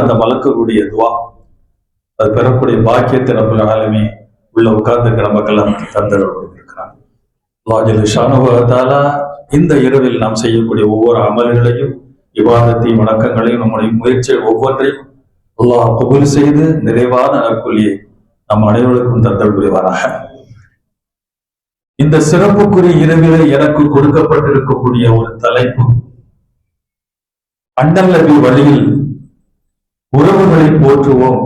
அந்த மலக்குடைய துவா அது பெறக்கூடிய பாக்கியத்தை ரப்பல் ஆலமீன் உள்ள உட்கார்ந்து மக்கள் தந்திருக்கிறான். இந்த இரவில் நாம் செய்யக்கூடிய ஒவ்வொரு அமல்களையும் இபாதத்தையும் வணக்கங்களையும் நம்முடைய முயற்சிகள் ஒவ்வொன்றையும் அல்லாஹ் கபூல் செய்து நிறைவான நற்கூலியை நம் அனைவருக்கும் தந்தல் புரிவாராக. இந்த சிறப்புக்குரிய இரவிலே எனக்கு கொடுக்கப்பட்டிருக்கக்கூடிய ஒரு தலைப்பு அண்ணல் நபி வழியில் உறவுகளை போற்றுவோம்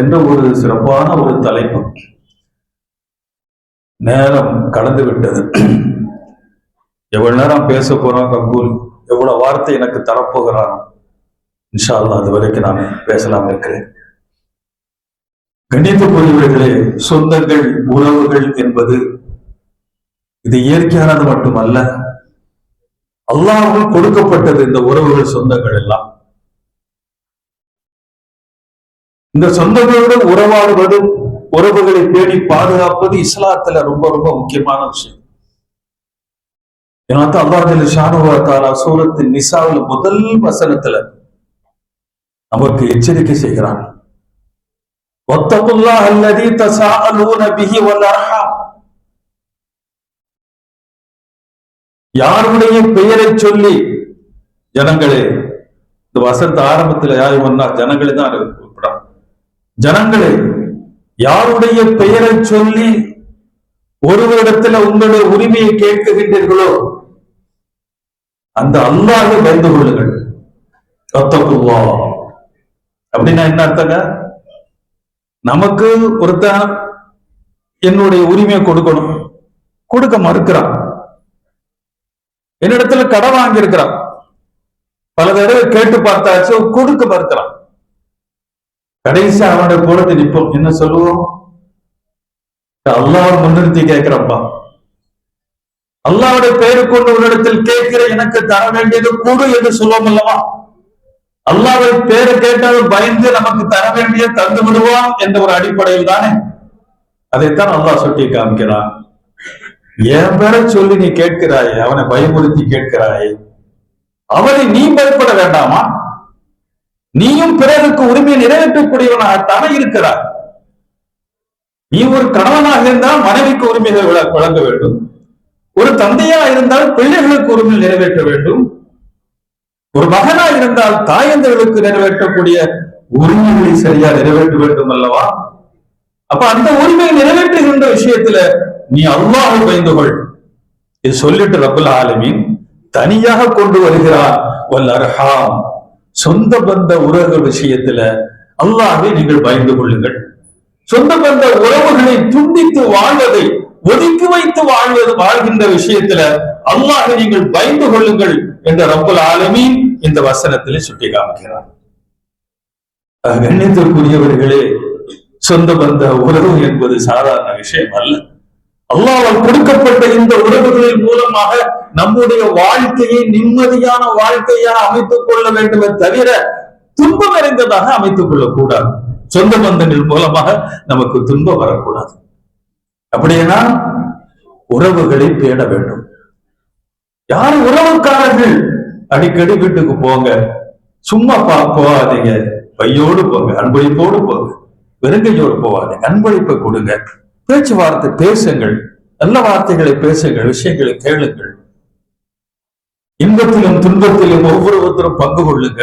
என்ற ஒரு சிறப்பான ஒரு தலைப்பு. நேரம் கடந்து விட்டது. எவ்வளவு நேரம் பேச போறோம் கபூல், எவ்வளவு வார்த்தை எனக்கு தரப்போகிறான் இன்ஷா அல்லாஹ் அது வரைக்கும் நான் பேசலாம் இருக்கிறேன். கண்ணியத்துக்குரியவர்களே, சொந்தங்கள் உறவுகள் என்பது இது இயற்கையானது மட்டுமல்ல, அல்லாஹ்வால் கொடுக்கப்பட்டது. இந்த உறவுகள் சொந்தங்கள் எல்லாம் இந்த சொந்தங்களோடு உறவாடுவது, உறவுகளை பேணி பாதுகாப்பது இஸ்லாத்துல ரொம்ப ரொம்ப முக்கியமான விஷயம். அல்லாஹ் ஷானுஹு வ தஆலா சூரத்து நிசாவுல முதல் வசனத்துல நமக்கு எச்சரிக்கை செய்கிறான். வத்தகுல்லாஹ அல்லதீ தஸாஅலூன பிஹி வல் அர்ஹாம். யாருடைய பெயரை சொல்லி, ஜனங்களே, இந்த வசந்த ஆரம்பத்துல யாரு வந்தா ஜனங்களே தான் கூப்பிடான். ஜனங்களே, யாருடைய பெயரை சொல்லி ஒருவரிடத்துல உங்களுடைய உரிமையை கேட்குகின்றீர்களோ அந்த அல்லாஹ்வை பயந்து கொள்ளுங்கள். வத்தகுல்லாஹ் அப்படின்னா என்ன அர்த்தங்க? நமக்கு ஒருத்தன் என்னுடைய உரிமையை கொடுக்கணும், கொடுக்க மறுக்கிறான். என்னிடத்துல கடன் வாங்கி இருக்கிறான், பல தடவை கேட்டு பார்த்தாச்சு, கொடுக்க மறுக்கிறான். கடைசி அவனுடைய பொழுது நிற்போம். என்ன சொல்லுவோம்? அல்லாஹ் முன்னிறுத்தி கேட்கிறப்பா, அல்லாஹ்வுடைய பெயரை கொண்டு உன்னிடத்தில் கேட்கிற, எனக்கு தர வேண்டியது கூடு என்று சொல்லுவோம் அல்லவா? அல்லாஹ்வுடைய பேரை கேட்டாலும் பயந்து நமக்கு தர வேண்டிய தந்து விடுவான் என்ற ஒரு அடிப்படையில் தானே அதைத்தான் அல்லாஹ் சுட்டி காமிக்கிறான். என் பேரை சொல்லி நீ கேட்கிறாயே, அவனை பயமுறுத்தி கேட்கிறாயே, அவனை நீ பயப்பட வேண்டாமா? நீயும் பிறருக்கு உரிமையை நிறைவேற்றக்கூடியவனாகத்தானே இருக்கிறாய். நீ ஒரு கணவனாக இருந்தால் மனைவிக்கு உரிமைகள் வழங்க வேண்டும், ஒரு தந்தையா இருந்தால் பிள்ளைகளுக்கு உரிமை நிறைவேற்ற வேண்டும், ஒரு மகனா இருந்தால் தாயந்தர்களுக்கு நிறைவேற்றக்கூடிய உரிமைகளை சரியா நிறைவேற்ற வேண்டும் அல்லவா? அப்ப அந்த உரிமையை நிறைவேற்றுகின்ற விஷயத்துல நீ அல்லாஹ்வை பயந்து கொள். இது சொல்லிட்டு ரப்பல் ஆலமீன் தனியாக கொண்டு வருகிறார். வல் அர்ஹாம், சொந்த பந்த உறவு விஷயத்துல அல்லாஹ்வை நீங்கள் பயந்து கொள்ளுங்கள். சொந்த பந்த உறவுகளை துண்டித்து வாழ்வதை, ஒதுக்கி வைத்து வாழ்கின்ற விஷயத்துல அல்லாஹ்வை நீங்கள் பயந்து கொள்ளுங்கள் என்ற ரப்பல் ஆலமீன் இந்த வசனத்திலே சுட்டி காமிக்கிறார். கண்ணியத்திற்குரியவர்களே, சொந்த பந்த உறவு என்பது சாதாரண விஷயம் அல்ல. அல்லாஹ்வால் கொடுக்கப்பட்ட இந்த உறவுகளின் மூலமாக நம்முடைய வாழ்க்கையை நிம்மதியான வாழ்க்கையாக அமைத்துக் கொள்ள வேண்டுமே தவிர துன்பம் நிறைந்ததாக அமைத்துக் கொள்ளக்கூடாது. சொந்த பந்தங்கள் மூலமாக நமக்கு துன்பம் வரக்கூடாது. அப்படின்னா உறவுகளை பேண வேண்டும். யார் உறவுக்காரர்கள் அடிக்கடி வீட்டுக்கு போங்க, சும்மா போகாதீங்க, பையோடு போங்க, அன்பளிப்போடு போங்க, வெறுங்கையோடு போவாதீங்க, அன்பளிப்பை கொடுங்க, பேச்சுவார்த்தை பேசுங்கள், நல்ல வார்த்தைகளை பேசுங்கள், விஷயங்களை கேளுங்கள், இன்பத்திலும் துன்பத்திலும் ஒவ்வொருத்தரும் பங்கு கொள்ளுங்க,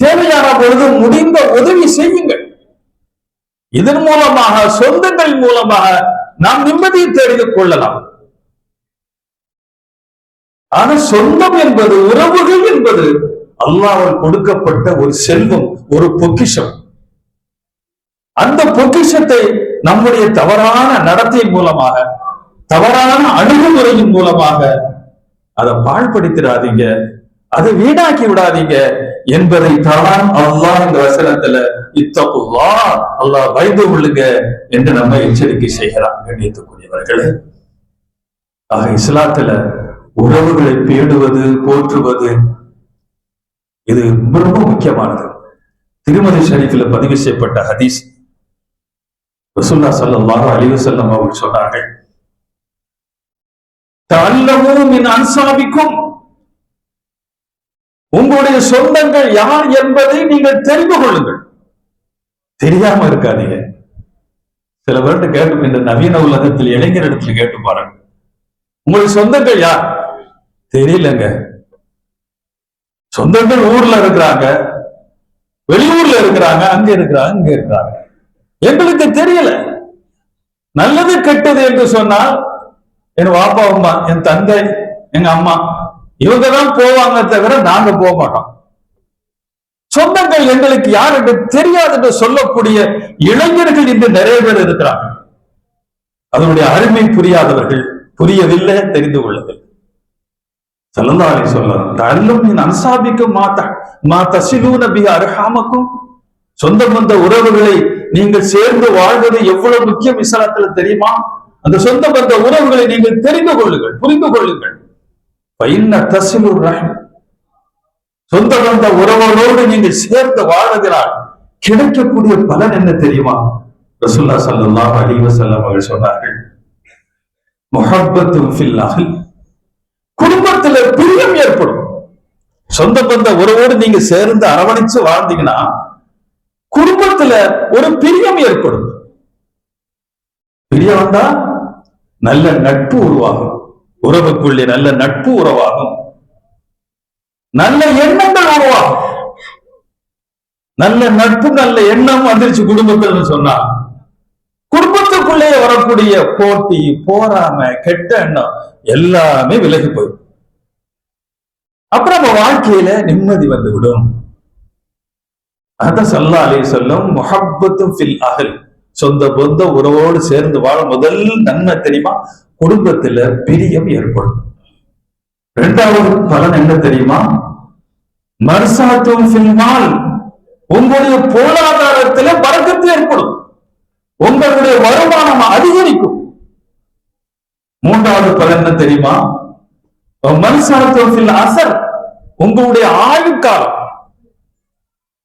தேவையான பொழுது முடிந்த உதவி செய்யுங்கள். இதன் மூலமாக, சொந்தங்கள் மூலமாக நாம் நிம்மதியை தெரிந்து கொள்ளலாம். ஆனா சொந்தம் என்பது, உறவுகள் என்பது அல்லாஹ்வால் கொடுக்கப்பட்ட ஒரு செல்வம், ஒரு பொக்கிஷம். அந்த பொக்கிஷத்தை நம்முடைய தவறான நடத்தை மூலமாக, தவறான அணுகுமுறையின் மூலமாக அதை பாழ்படுத்திடாதீங்க, அதை வீணாக்கி விடாதீங்க என்பதை தான் அல்லாஹ் இந்த வசனத்துல இத்தகுல்லாஹ், அல்லாஹ் பயந்து கொள்ளுங்க என்று நம்ம எச்சரிக்கை செய்கிறான். கண்ணியத்துக்குரியவர்களே, ஆக இஸ்லாத்துல உறவுகளை பேணுவது, போற்றுவது இது ரொம்ப முக்கியமானது. திருமதி ஷரீஃபில் பதிவு செய்யப்பட்ட ஹதீஸ், ரசூலுல்லாஹ் ஸல்லல்லாஹு அலைஹி வஸல்லம் அவர்கள் சொன்னார்கள், தஅல்லமூ மின் அன்சாபிக்கும், உங்களுடைய சொந்தங்கள் யார் என்பதை நீங்கள் தெரிந்து கொள்ளுங்கள். தெரியாம இருக்காதீங்க. சில பேர்கிட்ட கேட்டு, இந்த நவீன உலகத்தில் இளைஞர் இடத்துல கேட்டு பாருங்க, உங்களுடைய சொந்தங்கள் யார்? தெரியலங்க. சொந்தங்கள் ஊர்ல இருக்கிறாங்க, வெளியூர்ல இருக்கிறாங்க, அங்க இருக்கிறாங்க, இங்க இருக்கிறாங்க. எங்களுக்கு தெரியல. நல்லது கெட்டது என்று சொன்னால் என் வாப்பா அம்மா, என் தந்தை, எங்க அம்மா, இவங்கதான் போவாங்க தவிர நாங்க போக மாட்டோம். சொந்தங்கள் எங்களுக்கு யார் என்று தெரியாது என்று சொல்லக்கூடிய இளைஞர்கள் இன்று நிறைய பேர் இருக்கிறார்கள். அதனுடைய அருமை புரியாதவர்கள், புரியவில்லை, தெரிந்து கொள்ளவில்லை. ஸல்லல்லாஹு அலைஹி வஸல்லம் தஅல்லுமின் அன்சாபிக்கும் மா தஸிலூன பிஹி அர்ஹாமக்கும், சொந்த பந்த உறவுகளை நீங்கள் சேர்ந்து வாழ்வது எவ்வளவு முக்கியம் இஸ்லாத்துல தெரியுமா? அந்த சொந்த பந்த உறவுகளை நீங்கள் தெரிந்து கொள்ளுங்கள், புரிந்து கொள்ளுங்கள். ஃபஇன்ன தஸிலுர் ரஹம், சொந்த பந்த உறவுகளோடு நீங்கள் சேர்ந்து வாழ்வதனால் கிடைக்கக்கூடிய பலன் என்ன தெரியுமா? ரசூலுல்லாஹி ஸல்லல்லாஹு அலைஹி வஸல்லம் அவர்கள் சொன்னார்கள், முஹப்பத்துன் ஃபில்லாஹ், குடும்பத்துல பிரியம் ஏற்படும். சொந்த பந்த உறவோடு நீங்க சேர்ந்து அரவணைச்சு வாழ்ந்தீங்கன்னா குடும்பத்துல ஒரு பிரியம் ஏற்படும். பிரியம் வந்தா நல்ல நட்பு உருவாகும், உறவுக்குள்ளே நல்ல நட்பு உருவாகும், நல்ல எண்ணங்கள் உருவாகும். நல்ல நட்பு நல்ல எண்ணம் வந்துருச்சு குடும்பத்தில் சொன்னா, குடும்பத்துக்குள்ளே வரக்கூடிய போட்டி, போராமை, கெட்ட எண்ணம் எல்லாமே விலகி போயிடும். அப்புறம் நம்ம வாழ்க்கையில நிம்மதி வந்துவிடும். அதான் ஸல்லல்லாஹு அலைஹி வஸல்லம் முஹப்பத்துன் ஃபில் அஹ்ல், சொந்த பந்த உறவோடு சேர்ந்து வாழ முதல் நன்மை தெரியுமா? குடும்பத்துல பிரியம் ஏற்படும். இரண்டாவது பலன் என்ன தெரியுமா? மர்சாத்துன் ஃபில் மால், உங்களுடைய பொருளாதாரத்துல பரக்கத்து ஏற்படும், உங்களுடைய வருமானம் அதிகரிக்கும். மூன்றாவது பலன் என்ன தெரியுமா? மர்சாத்துன் ஃபில் அஸர், உங்களுடைய ஆயுட்காலம்,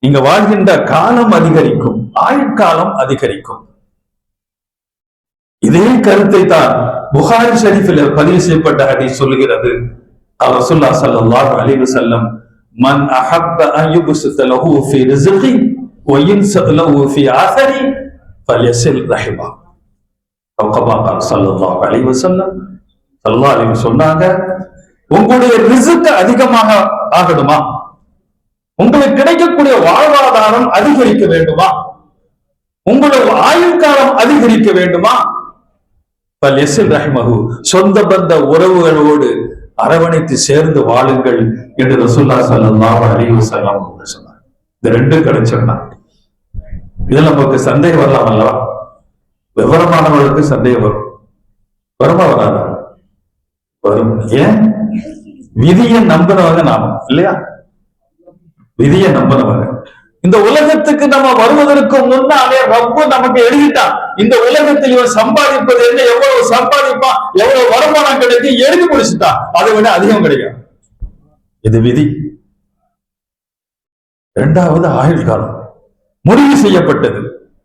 நீங்க வாழ்கின்ற காலம் அதிகரிக்கும், ஆயுட்காலம் அதிகரிக்கும். இதே கருத்தை தான் புகாரி ஷரீஃபில் பதிவு செய்யப்பட்ட ஹதீஸ் சொல்லுகிறது. ரசூலுல்லாஹி ஸல்லல்லாஹு அலைஹி வஸல்லம், மன் அஹப்ப அன் யுப்ஸத லஹு ஃபீ ரிஸ்கி வ யுன்ஸத லஹு ஃபீ ஆஸரி ஃபல்யஸில் ரஹிமா. கமா கால ஸல்லல்லாஹு அலைஹி வஸல்லம், ஸல்லல்லாஹு அலைஹி வஸல்லம் சொன்னாங்க, உங்களுடைய ரிஸ்க் அதிகமாக ஆகணுமா, உங்களுக்கு கிடைக்கக்கூடிய வாழ்வாதாரம் அதிகரிக்க வேண்டுமா, உங்களுடைய ஆயுள் காலம் அதிகரிக்க வேண்டுமா, சொந்த பந்த உறவுகளோடு அரவணைத்து சேர்ந்து வாழுங்கள் என்று ரசூலுல்லாஹி ஸல்லல்லாஹு அலைஹி வஸல்லம் சொன்னார். இந்த ரெண்டு கிடைச்சா இதுல நமக்கு சந்தேகம் வரலாம் அல்லவா? விவரமானவர்களுக்கு சந்தேகம் வரும், வருமா வராதா? வரும். ஏன்? விதியை நம்பினவங்க நாம இல்லையா? விதியை நம்பினவங்க. இந்த உலகத்துக்கு நம்ம வருவதற்கு முன்னாலே ரப்பு நமக்கு எழுதிட்டான், இந்த உலகத்தில் இவன் சம்பாதிப்பது என்ன, எவ்வளவு சம்பாதிப்பான், எவ்வளவு வருமானம் கிடைக்கும் எழுதி முடிச்சுட்டான். அதை விட அதிகம் கிடைக்கும். இது விதி. இரண்டாவது ஆயுள் காலம் முடிவு செய்யப்பட்டது.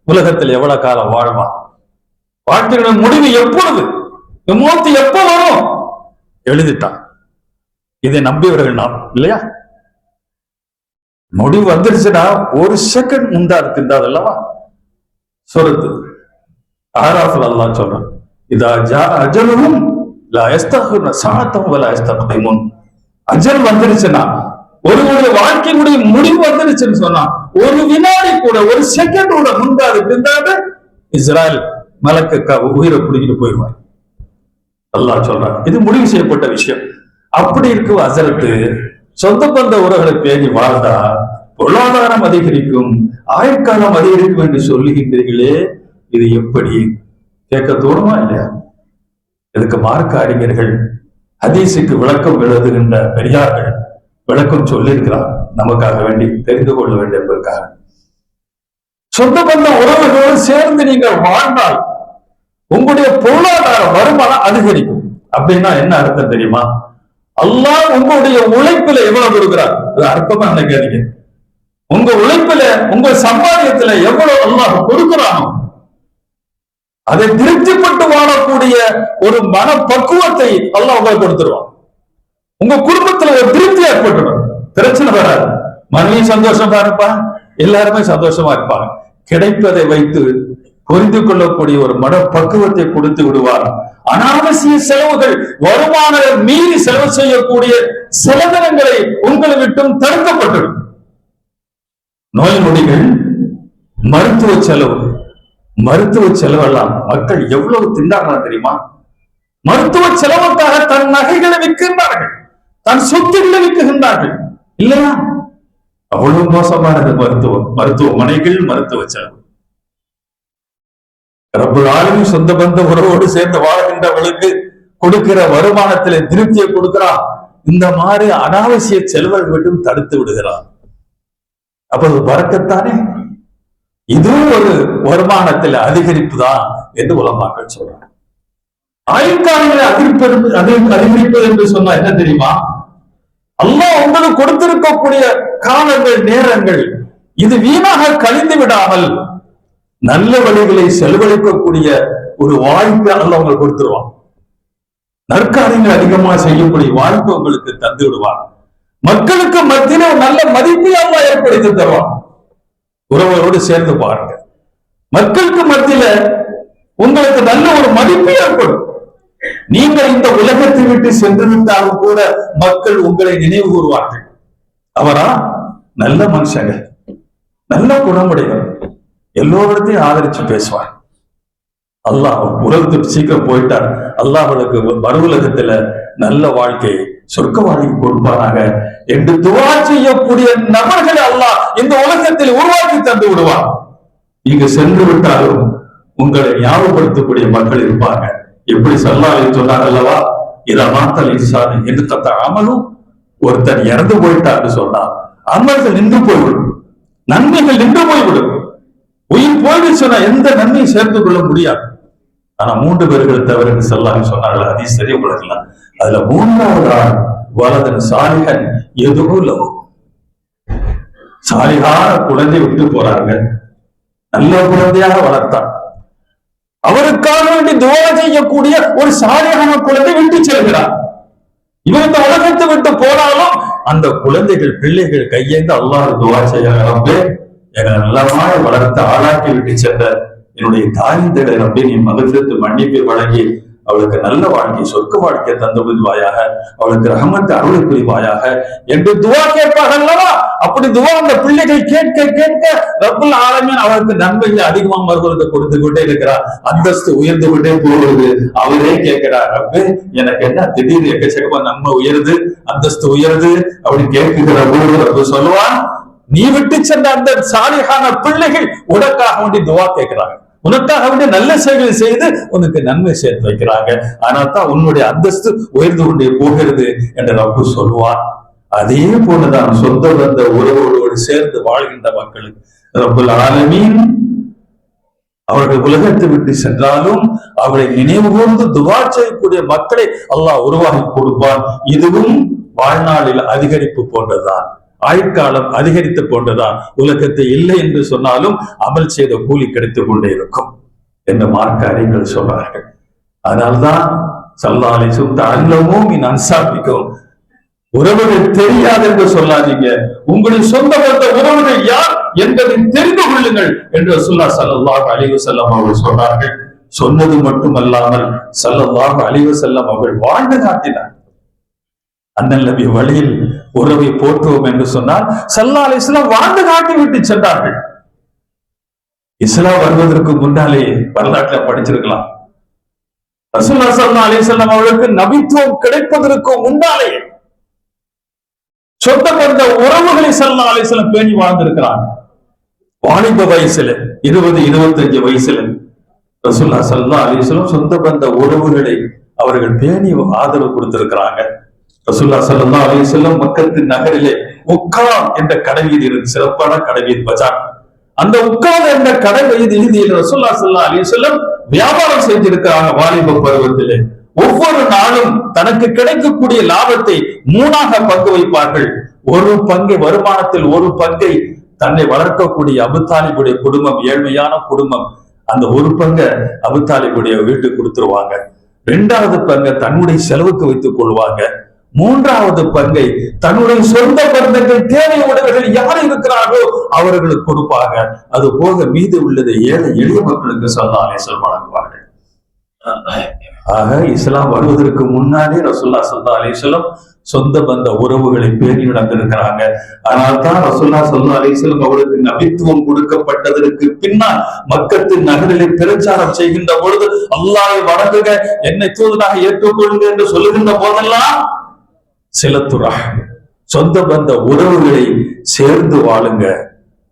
உலகத்தில் எவ்வளவு காலம் வாழ்வான், வாழ்க்கையோட முடிவு எப்பொழுது, மூத்து எப்ப வரும் எழுதிட்டான். இதை நம்பியவர்கள் நாம் இல்லையா? முடிவு வந்துருச்சுன்னா ஒரு செகண்ட் முந்தா இருக்கின்றது அல்லவா? சொரத்து ஆராஃபில் அல்லாஹ் சொல்றான், இதா ஜா அஜலுஹும் லா யஸ்தக்ஹிருன ஸஅத்தஹு வ லா யஸ்தக்திமுன். அஜல் வந்துருச்சுன்னா, ஒருவருடைய வாழ்க்கையினுடைய முடிவு வந்துருச்சுன்னு சொன்னா ஒரு வினாடி கூட, ஒரு செகண்ட் கூட முந்தாது பிந்தாது இஸ்ராயல் மலக்க உயிரை பிடிக்கிட்டு போயிடுவார். அல்லாஹ் சொல்றான், இது முடிவு செய்யப்பட்ட விஷயம். அப்படி இருக்கும் அசரத்து சொந்த பந்த உறவுகளை பேணி வாழ்ந்தா பொருளாதாரம் அதிகரிக்கும், ஆயுட்காலம் அதிகரிக்கும் என்று சொல்லுகின்றீர்களே, இது எப்படி கேட்க தோணுமா இல்லையா? இதுக்கு மார்க்க அறிஞர்கள், ஹதீஸுக்கு விளக்கம் எழுதுகின்ற பெரியார்கள் விளக்கம் சொல்லியிருக்கிறார், நமக்காக வேண்டி தெரிந்து கொள்ள வேண்டும் என்பதற்காக. சொந்த பந்த உறவுகளோடு சேர்ந்து நீங்கள் வாழ்ந்தால் உங்களுடைய பொருளாதார வருமானம் அதிகரிக்கும். அப்படின்னா என்ன அர்த்தம் தெரியுமா? அல்லாஹ் உங்களுடைய உழைப்புல எவ்வளவு கொடுக்கிறார், அர்த்தமா நினைக்காதீங்க. உங்க உழைப்புல, உங்க சம்பாதியத்துல எவ்வளவு அல்லாஹ் கொடுக்கிறானோ அதை திருப்திப்பட்டு வாழக்கூடிய ஒரு மன பக்குவத்தை அல்லாஹ் உங்களுக்கு கொடுத்துருவான். உங்க குடும்பத்துல ஒரு திருப்தி ஏற்பட்டுடும். பிரச்சனை வராது. மனைவி சந்தோஷமா இருப்பா, எல்லாருமே சந்தோஷமா இருப்பாங்க. கிடைப்பதை வைத்து புரிந்து கொள்ளக்கூடிய ஒரு மன பக்குவத்தை கொடுத்து விடுவார். அனாவசிய செலவுகள், வருமானம் மீறி செலவு செய்யக்கூடிய செலவினங்களை உங்களை விட்டும் தடுக்கப்பட்டுவிடும். நோய் நொடிகள், மருத்துவ செலவெல்லாம் மக்கள் எவ்வளவு திண்டாடுறாங்க தெரியுமா? மருத்துவ செலவுக்காக தன் நகைகளை விற்கின்றார்கள், தன் சொத்துக்களை விற்கின்றார்கள் இல்லையா? அவ்வளவு மோசமானது மருத்துவமனைகள், மருத்துவ செலவு. ரப்பல் ஆலமீன் சொந்த பந்த உறவோடு சேர்ந்து வாழ்கின்றவர்களுக்கு கொடுக்கிற வருமானத்திலே திருப்தியை கொடுக்கிறான். இந்த மாதிரி அனாவசிய செலவுகள் மட்டும் தடுத்து விடுகிறான். அப்போது பறக்கத்தானே, இதுவும் ஒரு வருமானத்தில் அதிகரிப்பு தான் என்று உலமாக்கள் சொல்றாங்க. ஆயுட்காலங்களை அதிகரிப்பது என்று சொன்னா என்ன தெரியுமா? அல்லாஹ் உங்களுக்கு கொடுத்திருக்கக்கூடிய காலங்கள், நேரங்கள் இது வீணாக கழிந்து விடாமல் நல்ல வழிகளை செலவழிக்கக்கூடிய ஒரு வாய்ப்பை அல்லாஹ் உங்களுக்கு கொடுத்துருவான். நற்காரியங்கள் அதிகமா செய்யக்கூடிய வாய்ப்பு உங்களுக்கு தந்து விடுவான். மக்களுக்கு மத்தியில நல்ல மதிப்பை அல்லாஹ் ஏற்படுத்தி தருவான். உறவுகளோடு சேர்ந்து பாருங்க, மக்களுக்கு மத்தியில உங்களுக்கு நல்ல ஒரு மதிப்பு ஏற்படும். நீங்கள் இந்த உலகத்தை விட்டு சென்றிருந்தாலும் கூட மக்கள் உங்களை நினைவு கூறுவார்கள். அவரா நல்ல மனுஷங்க, நல்ல குணமுடையவர், எல்லோருத்தையும் ஆதரிச்சு பேசுவார். அல்லாஹ் உலகத்துக்கு சீக்கிரம் போயிட்டார், அல்லாஹ் அவளுக்கு மறுவுலகத்துல நல்ல வாழ்க்கையை, சொர்க்க வாழ்க்கை கொடுப்பானாக என்று துவா செய்யக்கூடிய நபர்களை அல்லாஹ் இந்த உலகத்தில் உருவாக்கி தந்து விடுவார். நீங்க சென்று விட்டாலும் உங்களை ஞாபகப்படுத்தக்கூடிய மக்கள் இருப்பாங்க. எப்படி ஸல்லல்லாஹு சொன்னார் அல்லவா, இத மாத்தல் இன்சான் என்று தத்த அமலும், ஒருத்தர் இறந்து போயிட்டார்னு சொன்னார் அமல்கள் நின்று போய்விடும், நன்மைகள் நின்று போய்விடும். உயிர் போயிடுச்சு சொன்னா எந்த நன்மையும் சேர்த்து கொள்ள முடியாது. ஆனா 3 பேர்கள் தவிர ஸல்லல்லாஹு சொன்னார்கள், ஹதீஸ் சரி உலகலாம். அதுல 3வது ஆள் வலதன் சாலிஹன் எதுவும் சாலிஹான குழந்தை விட்டு போறாங்க. நல்ல குழந்தையாக வளர்த்தார், அவருக்காக வேண்டி துவா செய்யக்கூடிய ஒரு சாலிஹான குழந்தை விட்டு செல்கிறார். இவன் இந்த உலகத்தை விட்டு போனாலும் அந்த குழந்தைகள், பிள்ளைகள் கையேந்து அல்லாஹ் துவா செய்யறாங்க, என நல்லமாக வளர்த்து ஆளாக்கி விட்டு சென்ற என்னுடைய தாயின் தடை அப்படின்னு நீ மகிழ்ந்து மன்னிப்பை வழங்கி அவளுக்கு நல்ல வாழ்க்கை, சொர்க்க வாழ்க்கையை தந்து விடுவாயாக, அவளுக்கு ரஹமத்து அருளை புரிவாயாக என்று துவா கேட்பார்கள் அல்லவா? அப்படி துவா அந்த பிள்ளைகள் கேட்க கேட்க ரப்புல் ஆலமீன் அவளுக்கு நன்மைகளை அதிகமாக மறுபுறத்தை கொடுத்து கொண்டே இருக்கிறார். அந்தஸ்து உயர்ந்து கொண்டே போகிறது. அவரே கேட்கிறார், ரப்பே எனக்கு என்ன திடீர்னு எக்கச்சக்கமா நன்மை உயருது, அந்தஸ்து உயருது அப்படி கேட்கிற போது ரப்பு சொல்லுவான், நீ விட்டு சென்ற அந்த சாலிஹான பிள்ளைகள் உனக்காக வேண்டி துவா கேட்கிறாங்க, உனக்காக வேண்டிய நல்ல செயல்களை செய்து உனக்கு நன்மை சேர்த்து வைக்கிறாங்க. ஆனால் தான் உன்னுடைய அந்தஸ்து உயர்ந்து கொண்டே போகிறது என்று ரப்பு சொல்லுவார். அதே போலதான் சொந்த பந்த உறவோடு சேர்ந்து வாழ்கின்ற மக்களுக்கு ரப்புல் ஆலமீன் அவர்கள் உலகத்தை விட்டு சென்றாலும் அவர்களை நினைவு கூர்ந்து துவா செய்யக்கூடிய மக்களை அல்லாஹ் உருவாக்கி கொடுப்பான். இதுவும் வாழ்நாளில் அதிகரிப்பு போன்றதான், ஆயுட்காலம் அதிகரித்து போன்றதான். உலகத்தை இல்லை என்று சொன்னாலும் அமல் செய்த கூலி கிடைத்துக் கொண்டே இருக்கும் என்று மார்க்க அறிஞர்கள் சொல்றார்கள். அதனால்தான் ஸல்லல்லாஹு அலைஹி வஸல்லம் அல்லமும் மின் அன்சாபிக்கும், உறவுகள் தெரியாது என்று சொல்லாதீங்க, உங்களுடைய சொந்த பந்த உறவுகள் யார் என்பதை தெரிந்து கொள்ளுங்கள் என்று ரசூலுல்லாஹி ஸல்லல்லாஹு அலைஹி வஸல்லம் அவர்கள் சொன்னார்கள். சொன்னது மட்டுமல்லாமல் ஸல்லல்லாஹு அலைஹி வஸல்லம் அவர்கள் வாழ்ந்து காட்டினார். அண்ணல் நபி வழியில் உறவை போற்றுவோம் என்று சொன்னால் ஸல்லல்லாஹு அலைஹி வஸல்லம் வாழ்ந்து காட்டி விட்டு சென்றார்கள். இஸ்லாம் வருவதற்கு முன்னாலே வரலாற்றை படிச்சிருக்கலாம். ரசூலுல்லாஹி ஸல்லல்லாஹு அலைஹி வஸல்லம் அவர்களுக்கு நபித்துவம் கிடைப்பதற்கு முன்னாலே சொந்த பந்த உறவுகளை ஸல்லல்லாஹு அலைஹி வஸல்லம் பேணி வாழ்ந்திருக்கிறாங்க. வாலிப வயசுல 20-25 வயசுல ரசூலுல்லாஹி ஸல்லல்லாஹு அலைஹி வஸல்லம் சொந்த பந்த உறவுகளை அவர்கள் பேணி ஆதரவு கொடுத்திருக்கிறாங்க. ரசூலுல்லாஹி ஸல்லல்லாஹு அலைஹி வஸல்லம் மக்கத்து நகரிலே உக்கால் என்ற கடைவீதி இருந்து, சிறப்பான கடைவீதி பஜார். அந்த உக்கால் என்ற கடைவீதியில் ரசூலுல்லாஹி ஸல்லல்லாஹு அலைஹி வஸல்லம் வியாபாரம் செஞ்சிருக்கிறாங்க. வாலிப பருவத்திலே ஒவ்வொரு நாளும் தனக்கு கிடைக்கக்கூடிய லாபத்தை 3ஆக பங்கு வைப்பார்கள். ஒரு பங்கை, வருமானத்தில் ஒரு பங்கை தன்னை வளர்க்கக்கூடிய அபூதாலிபுடைய குடும்பம், ஏழ்மையான குடும்பம், அந்த ஒரு பங்கை அபூதாலிபுடைய வீட்டுக்கு கொடுத்துருவாங்க. 2வது பங்கை தன்னுடைய செலவுக்கு வைத்துக் கொள்வாங்க. மூன்றாவது பங்கை தன்னுடைய சொந்த பந்தங்கள் தேவை உடையவர்கள் யார் இருக்கிறார்களோ அவர்களுக்கு கொடுப்பாங்க. அது போக மீது உள்ளதை ஏழை எளிய மக்களுக்கு ஸல்லல்லாஹு அலைஹி வஸல்லம் வழங்குவார்கள். ஆக இஸ்லாம் வருவதற்கு முன்னாலே ரசூலுல்லாஹி ஸல்லல்லாஹு அலைஹி வஸல்லம் சொந்த பந்த உறவுகளை பேணி நடந்திருக்கிறாங்க. அதனால்தான் ரசூலுல்லாஹி ஸல்லல்லாஹு அலைஹி வஸல்லம் அவருக்கு நபித்துவம் கொடுக்கப்பட்டதற்கு பின்னால் மக்கத்து நகரிலே பிரச்சாரம் செய்கின்ற பொழுது அல்லாஹ்வை வணங்குக, என்னை தூதராக ஏற்றுக்கொள்ளுங்க என்று சொல்லுகின்ற போதெல்லாம் சிலத்துரா சொந்த பந்த உறவுகளை சேர்ந்து வாழுங்க,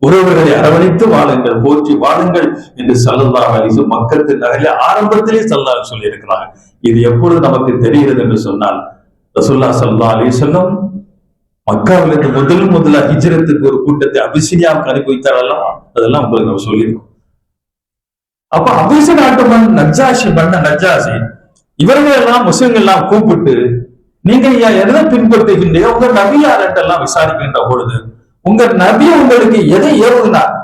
உறவுகளை அரவணைத்து வாழுங்கள், போற்றி வாழுங்கள் என்று ஸல்லல்லாஹு அலைஹி வஸல்லம் மக்கத்து நகரிலே ஆரம்பத்திலே ஸல்லல்லாஹு சொல்லி இருக்கிறாங்க. இது எப்பொழுது நமக்கு தெரிகிறது என்று சொன்னால் ரசூலுல்லாஹி ஸல்லல்லாஹு அலைஹி வஸல்லம் மக்காவிலிருந்து முதல்ல ஹிஜ்ரத்துக்கு ஒரு கூட்டத்தை அபிசீனியாவுக்கு அனுப்பி வைத்தாரல்ல, அதெல்லாம் உங்களுக்கு நம்ம சொல்லியிருக்கோம். அப்ப அபிசீனிய நாட்டு மன்னன் நஜ்ஜாஷி இவர்கள் எல்லாம் முஸ்லிம்கள் எல்லாம் கூப்பிட்டு, நீங்க எதை பின்பற்றுகின்றீங்க, உங்க நபி யாரெல்லாம் விசாரிக்கின்ற பொழுது உங்க நபி உங்களுக்கு எதை ஏவுனார்,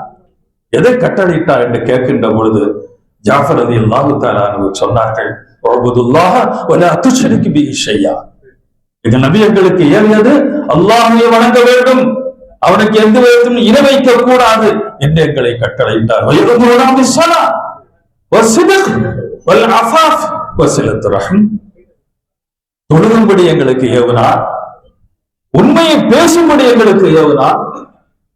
எதை கட்டளையிட்டார் என்று கேட்கின்ற பொழுது ஜாஃபர் ரலியல்லாஹு தஆலா அன்ஹு சொன்னார்கள், உபுதுல்லாஹ வலா துஷ்ரிகு பிஹி ஷையா. எங்க நபி எங்களுக்கு ஏவியது அல்லாஹ்வை வணங்க வேண்டும், அவனுக்கு எந்த விதத்திலும் இணை வைக்க கூடாது என்று எங்களை கட்டளையிட்டார். வயதுனா பிஸ்ஸலா வஸ்ஸித்க் வல் அஃபாஃப் வஸிலத்துர் ரஹம். தொழுகும்படி எங்களுக்கு ஏவினார், உண்மையை பேசும்படி எங்களுக்கு ஏவினார்,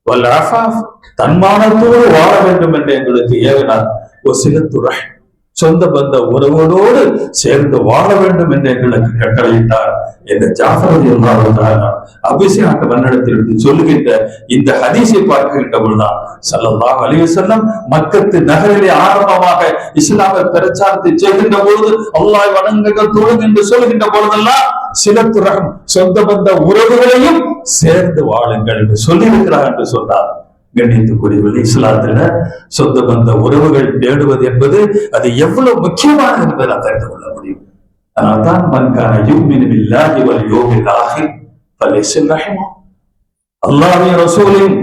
வல் அஃபாஃப் தன்மானத்தோடு வாழ வேண்டும் என்று எங்களுக்கு ஏவினார், வஸிலத்துர் ரஹம் சொந்த பந்த உறவோடு சேர்ந்து வாழ வேண்டும் என்று எங்களுக்கு கட்டளையிட்டார் என்று ஜாஃபர் ரலியல்லாஹு தஆலா அபிஸினியா நாட்டு மன்னனிடத்தில் சொல்லுகின்ற இந்த ஹதீஸை பார்க்கின்ற பொழுதுதான் ஸல்லல்லாஹு அலைஹி வஸல்லம் மக்கத்து நகரிலே ஆரம்பமாக இஸ்லாமை பிரச்சாரத்தை செய்கின்ற பொழுது அல்லாஹ்வை வணங்குங்கள், தொழுங்கள் என்று சொல்கின்ற பொழுதெல்லாம் சிலத்துர் ரஹம் சொந்த பந்த உறவுகளையும் சேர்ந்து வாழுங்கள் என்று சொல்லியிருக்கிறார் என்று சொன்னார். கண்ணியத்துக்குரியவர்களே, இஸ்லாத்துல சொந்த பந்த உறவுகள் தேடுவது என்பது அது எவ்வளவு முக்கியமானது என்பதை நான் தெரிந்து கொள்ள முடியும். அதனால்தான் மன்கான யுமினு பில்லாஹி வல் யௌமில் ஆகிர் ஃபலிஸில் ரஹிமா. அல்லாஹ்வையும் ரசூலையும்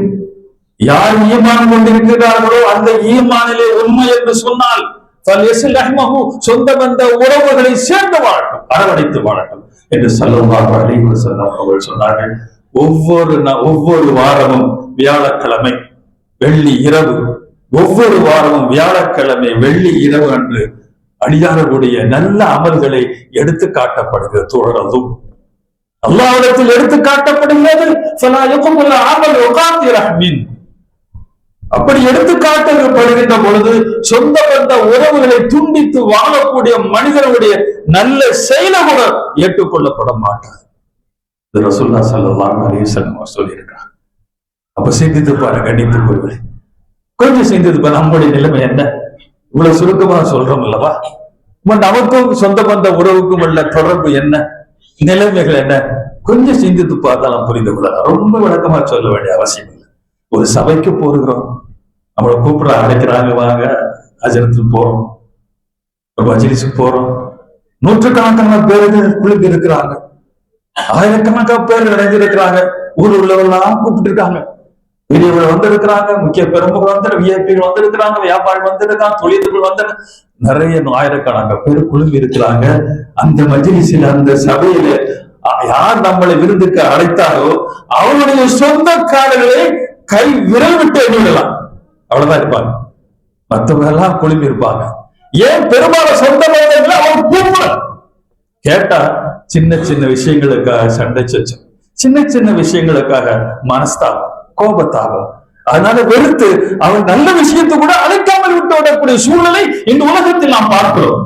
யார் ஈமான் கொண்டிருக்கிறார்களோ அந்த ஈமானிலே உண்மை என்று சொன்னால் ஃபலிஸில் ரஹிமஹு சொந்த பந்த உறவுகளை சேர்ந்து வாழட்டும், அரவணைத்து வாழட்டும் என்று ஸல்லல்லாஹு அலைஹி வஸல்லம் அவர்கள் சொன்னார்கள். ஒவ்வொரு வாரமும் வியாழக்கிழமை வெள்ளி இரவு, ஒவ்வொரு வாரமும் வியாழக்கிழமை வெள்ளி இரவு அன்று அடியார்களுடைய நல்ல அமல்களை எடுத்து காட்டப்படுகிறது. தோழரதும் அல்லாஹ்விடத்தில் எடுத்து காட்டப்படுகிறது. அப்படி எடுத்து காட்டப்படுகின்ற பொழுது சொந்த பந்த உறவுகளை துண்டித்து வாழக்கூடிய மனிதனுடைய நல்ல செயலை கூட ஏற்றுக்கொள்ளப்பட மாட்டார். ரசூலுல்லாஹி ஸல்லல்லாஹு அலைஹி வஸல்லம் சொல்லியிருக்கிறார். அப்ப சிந்தித்து பாருங்க, கண்டித்து கொஞ்சம் சிந்தித்து பாருங்க, நம்முடைய நிலைமை என்ன? இவ்வளவு சுருக்கமா சொல்றோம் அல்லவா? நமக்கும் சொந்த பந்த உறவுக்கும் உள்ள தொடர்பு என்ன, நிலைமைகள் என்ன, கொஞ்சம் சிந்தித்து பார்த்தா நாம் புரிந்து கொள்ளலாம். ரொம்ப விளக்கமா சொல்ல வேண்டிய அவசியம் இல்லை. ஒரு சபைக்கு போகிறோம், நம்மளை கூப்பிட அழைக்கிறாங்க, வாங்க ஹஜ்ரத்துக்கு போறோம், ஒரு மஜ்லிஸுக்கு போறோம், நூற்றுக்கணக்கான பேர்கள் குழுப்பி இருக்கிறாங்க, ஆயிரக்கணக்கான பேர் நிறைஞ்சிருக்கிறாங்க, ஊர் உள்ளவர்களாம் கூப்பிட்டு இருக்காங்க, பெரியவர்கள் வந்திருக்கிறாங்க, முக்கிய பெரும்புகள் வந்து விஐபிகள் வந்திருக்கிறாங்க, வியாபாரிகள் வந்திருக்காங்க, தொழில்கள் வந்து நிறைய ஆயிரக்கணக்கான பேர் குழும்பி இருக்கிறாங்க. அந்த மஜ்லிஸில் அந்த சபையில யார் நம்மளை விருந்துக்கு அழைத்தாரோ அவருடைய சொந்தக்காரர்களை கை விரல் விட்டு எண்ணிடலாம், அவ்வளவுதான் இருப்பாங்க. மற்றவங்க எல்லாம் குழும்பி இருப்பாங்க. ஏன்? பெரும்பாலும் சொந்த மனிதர்கள் அவன் கூப்பிட கேட்டா சின்ன சின்ன விஷயங்களுக்காக சண்டை சச்சம், சின்ன சின்ன விஷயங்களுக்காக மனஸ்தாபம், கோபத்தாபம், அதனால வெறுத்து அவன் நல்ல விஷயத்தை கூட அழைக்காமல் விட்டு விடக்கூடிய சூழ்நிலை இந்த உலகத்தில் நாம் பார்க்கிறோம்.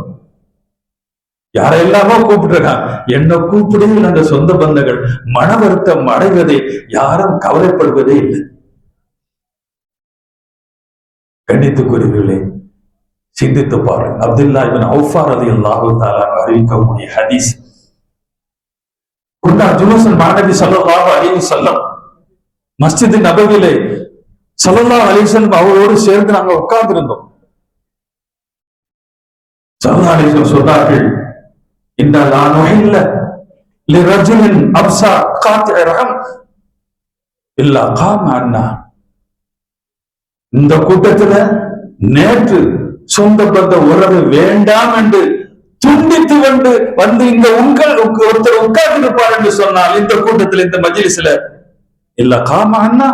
யாரெல்லாமோ கூப்பிட்டுருக்காங்க, என்ன கூப்பிடுங்கள் அந்த சொந்த பந்தங்கள் மன வருத்தம் அடைவதை யாரும் கவலைப்படுவதே இல்லை. கண்டித்துக்குரியவர்களே, சிந்தித்து பாருங்கள். அப்துல்லா இப்னு அவ்ஃபா ரலியல்லாஹு தஆலா அறிவிக்கக்கூடிய ஹதீஸ். குன்னா ஜுலூஸன் மஅ நபி ஸல்லல்லாஹு அலைஹி வஸல்லம், மஸ்ஜித் நபவியிலே ஸல்லல்லாஹு அலைஹி வஸல்லம் அவரோடு சேர்ந்து நாங்கள் உட்கார்ந்திருந்தோம். ஸல்லல்லாஹு அலைஹி வஸல்லம் சொன்னார்கள், இன்ன லா நுஹில்ல லிரஜுலின் அப்ஸா காத்திஅ ரஹம் இல்லா காம அன்னா. இந்த கூட்டத்துல நேற்று சொந்த பந்த உறவு வேண்டாம் என்று துண்டித்து வந்து இங்க ஒருத்தர் உட்கார்ந்து இருப்பார் என்று சொன்னால் இந்த கூட்டத்தில் இந்த மஜ்லிஸ்ல இல்ல காமா அண்ணா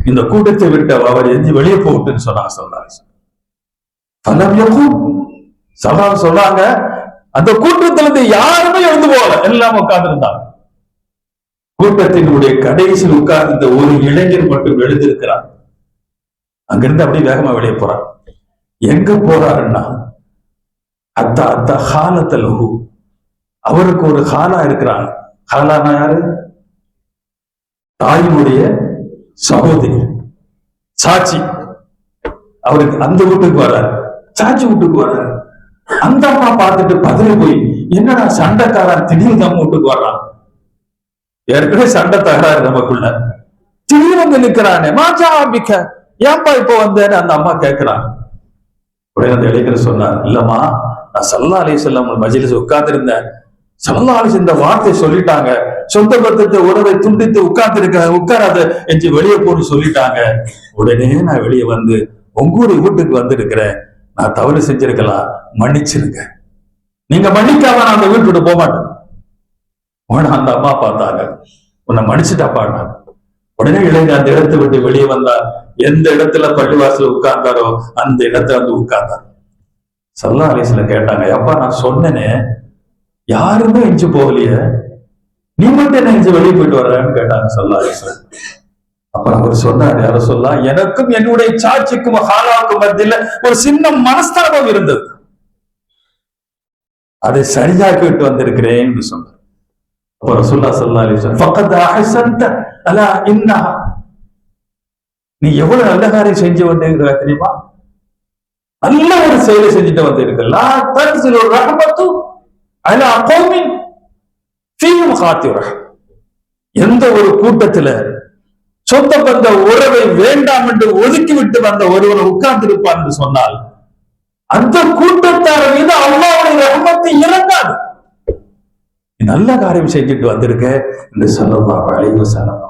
இந்த கூட்டத்தை விட்டு அவர் எஞ்சி வெளியே போட்டுன்னு சொன்னாங்க. சொல்றாங்க அந்த கூட்டத்திலிருந்து யாருமே எழுந்து போகல, எல்லாம் உட்கார்ந்து இருந்தாங்க. கூட்டத்தினுடைய கடைசியில் உட்கார்ந்த ஒரு இளைஞர் மட்டும் எழுந்திருக்கிறார். அங்கிருந்து அப்படியே வேகமா வெளியே போறார். எங்க போறாருன்னா அத்தா ஹாலத்தலு, அவருக்கு ஒரு ஹாலா இருக்கிறாங்க. ஹாலானா யாரு? தாயினுடைய சகோதரி, சாட்சி. அவருக்கு அந்த வீட்டுக்கு வர்றாரு, சாட்சி வீட்டுக்கு வர்றாரு. அந்த அம்மா பார்த்துட்டு பதறி போய், என்னடா சண்டைக்காரன் திடீர்னு நம்ம வீட்டுக்கு வர்றான், ஏற்கனவே சண்டை தகராறு நமக்குள்ள, திடீர்னு வந்து நிக்கிறானே மாஜா ஆபிக்க, ஏன்பா இப்ப வந்தேன்னு அந்த அம்மா கேட்கிறான். உடனே அந்த இளைஞர் சொன்னார், இல்லம்மா நான் ஸல்லல்லாஹு அலைஹி வஸல்லம் மஜ்லிஸ் உட்கார்ந்து இருந்தேன், ஸல்லல்லாஹு அலைஹி இந்த வார்த்தை சொல்லிட்டாங்க, சொந்த பந்தத்தை உறவை துண்டித்து உட்காராத என்று வெளியே போன்னு சொல்லிட்டாங்க. உடனே நான் வெளியே வந்து உங்களுடைய வீட்டுக்கு வந்திருக்கிறேன், நான் தவறு செஞ்சிருக்கலாம், மன்னிச்சிருங்க. நீங்க மன்னிக்காம நான் அந்த வீட்டு போக மாட்டேன். உடனே அந்த அம்மா பார்த்தாங்க, உன்னை மன்னிச்சுட்டாப்பாங்க. உடனே இளைஞர் அந்த இடத்தை விட்டு வெளியே வந்தார். எந்த இடத்துல பள்ளிவாசல் உட்கார்ந்தாரோ அந்த இடத்துல வந்து உட்கார்ந்தார். ஸல்லல்லாஹு அலைஹி வஸல்லம் கேட்டாங்க, அப்பா நான் சொன்னேனே யாருமே எஞ்சி போகலையே, நீ மட்டும் என்ன எஞ்சி வெளியே போயிட்டு வர்றேன்னு கேட்டாங்க ஸல்லல்லாஹு அலைஹி வஸல்லம். அப்புறம் அவர் சொன்னார், யார சொல்ல, எனக்கும் என்னுடைய சாட்சிக்கும் ஹாலாவுக்கும் மத்தியில ஒரு சின்ன மனஸ்தாபம் இருந்தது, அதை சரியாக்கிட்டு வந்திருக்கிறேன் என்று சொன்னார். அப்ப ரசூலுல்லாஹி ஸல்லல்லாஹு அலைஹி வஸல்லம், ஃபக்கத் அஹ்ஸன்த அலா இன்னஹா, நீ எவ்வளவு நல்ல காரியம் செஞ்சு வந்திருக்கிற தெரியுமா, நல்ல ஒரு செயலை செஞ்சுட்டு வந்திருக்க. லா தன்ஸிலு ரஹ்மத்து அலா கௌமின் ஃபீஹிம் காத்திர, எந்த ஒரு கூட்டத்துல சொந்த பந்த உறவை வேண்டாம் என்று ஒதுக்கிவிட்டு வந்த ஒருவர் உட்கார்ந்து இருப்பார் என்று சொன்னால் அந்த கூட்டத்தார் மீது அல்லாஹ்வுடைய ரஹ்மத்து இறங்காது. நல்ல காரியம் செஞ்சுட்டு வந்திருக்க என்று ஸல்லல்லாஹு அலைஹி வஸல்லம்.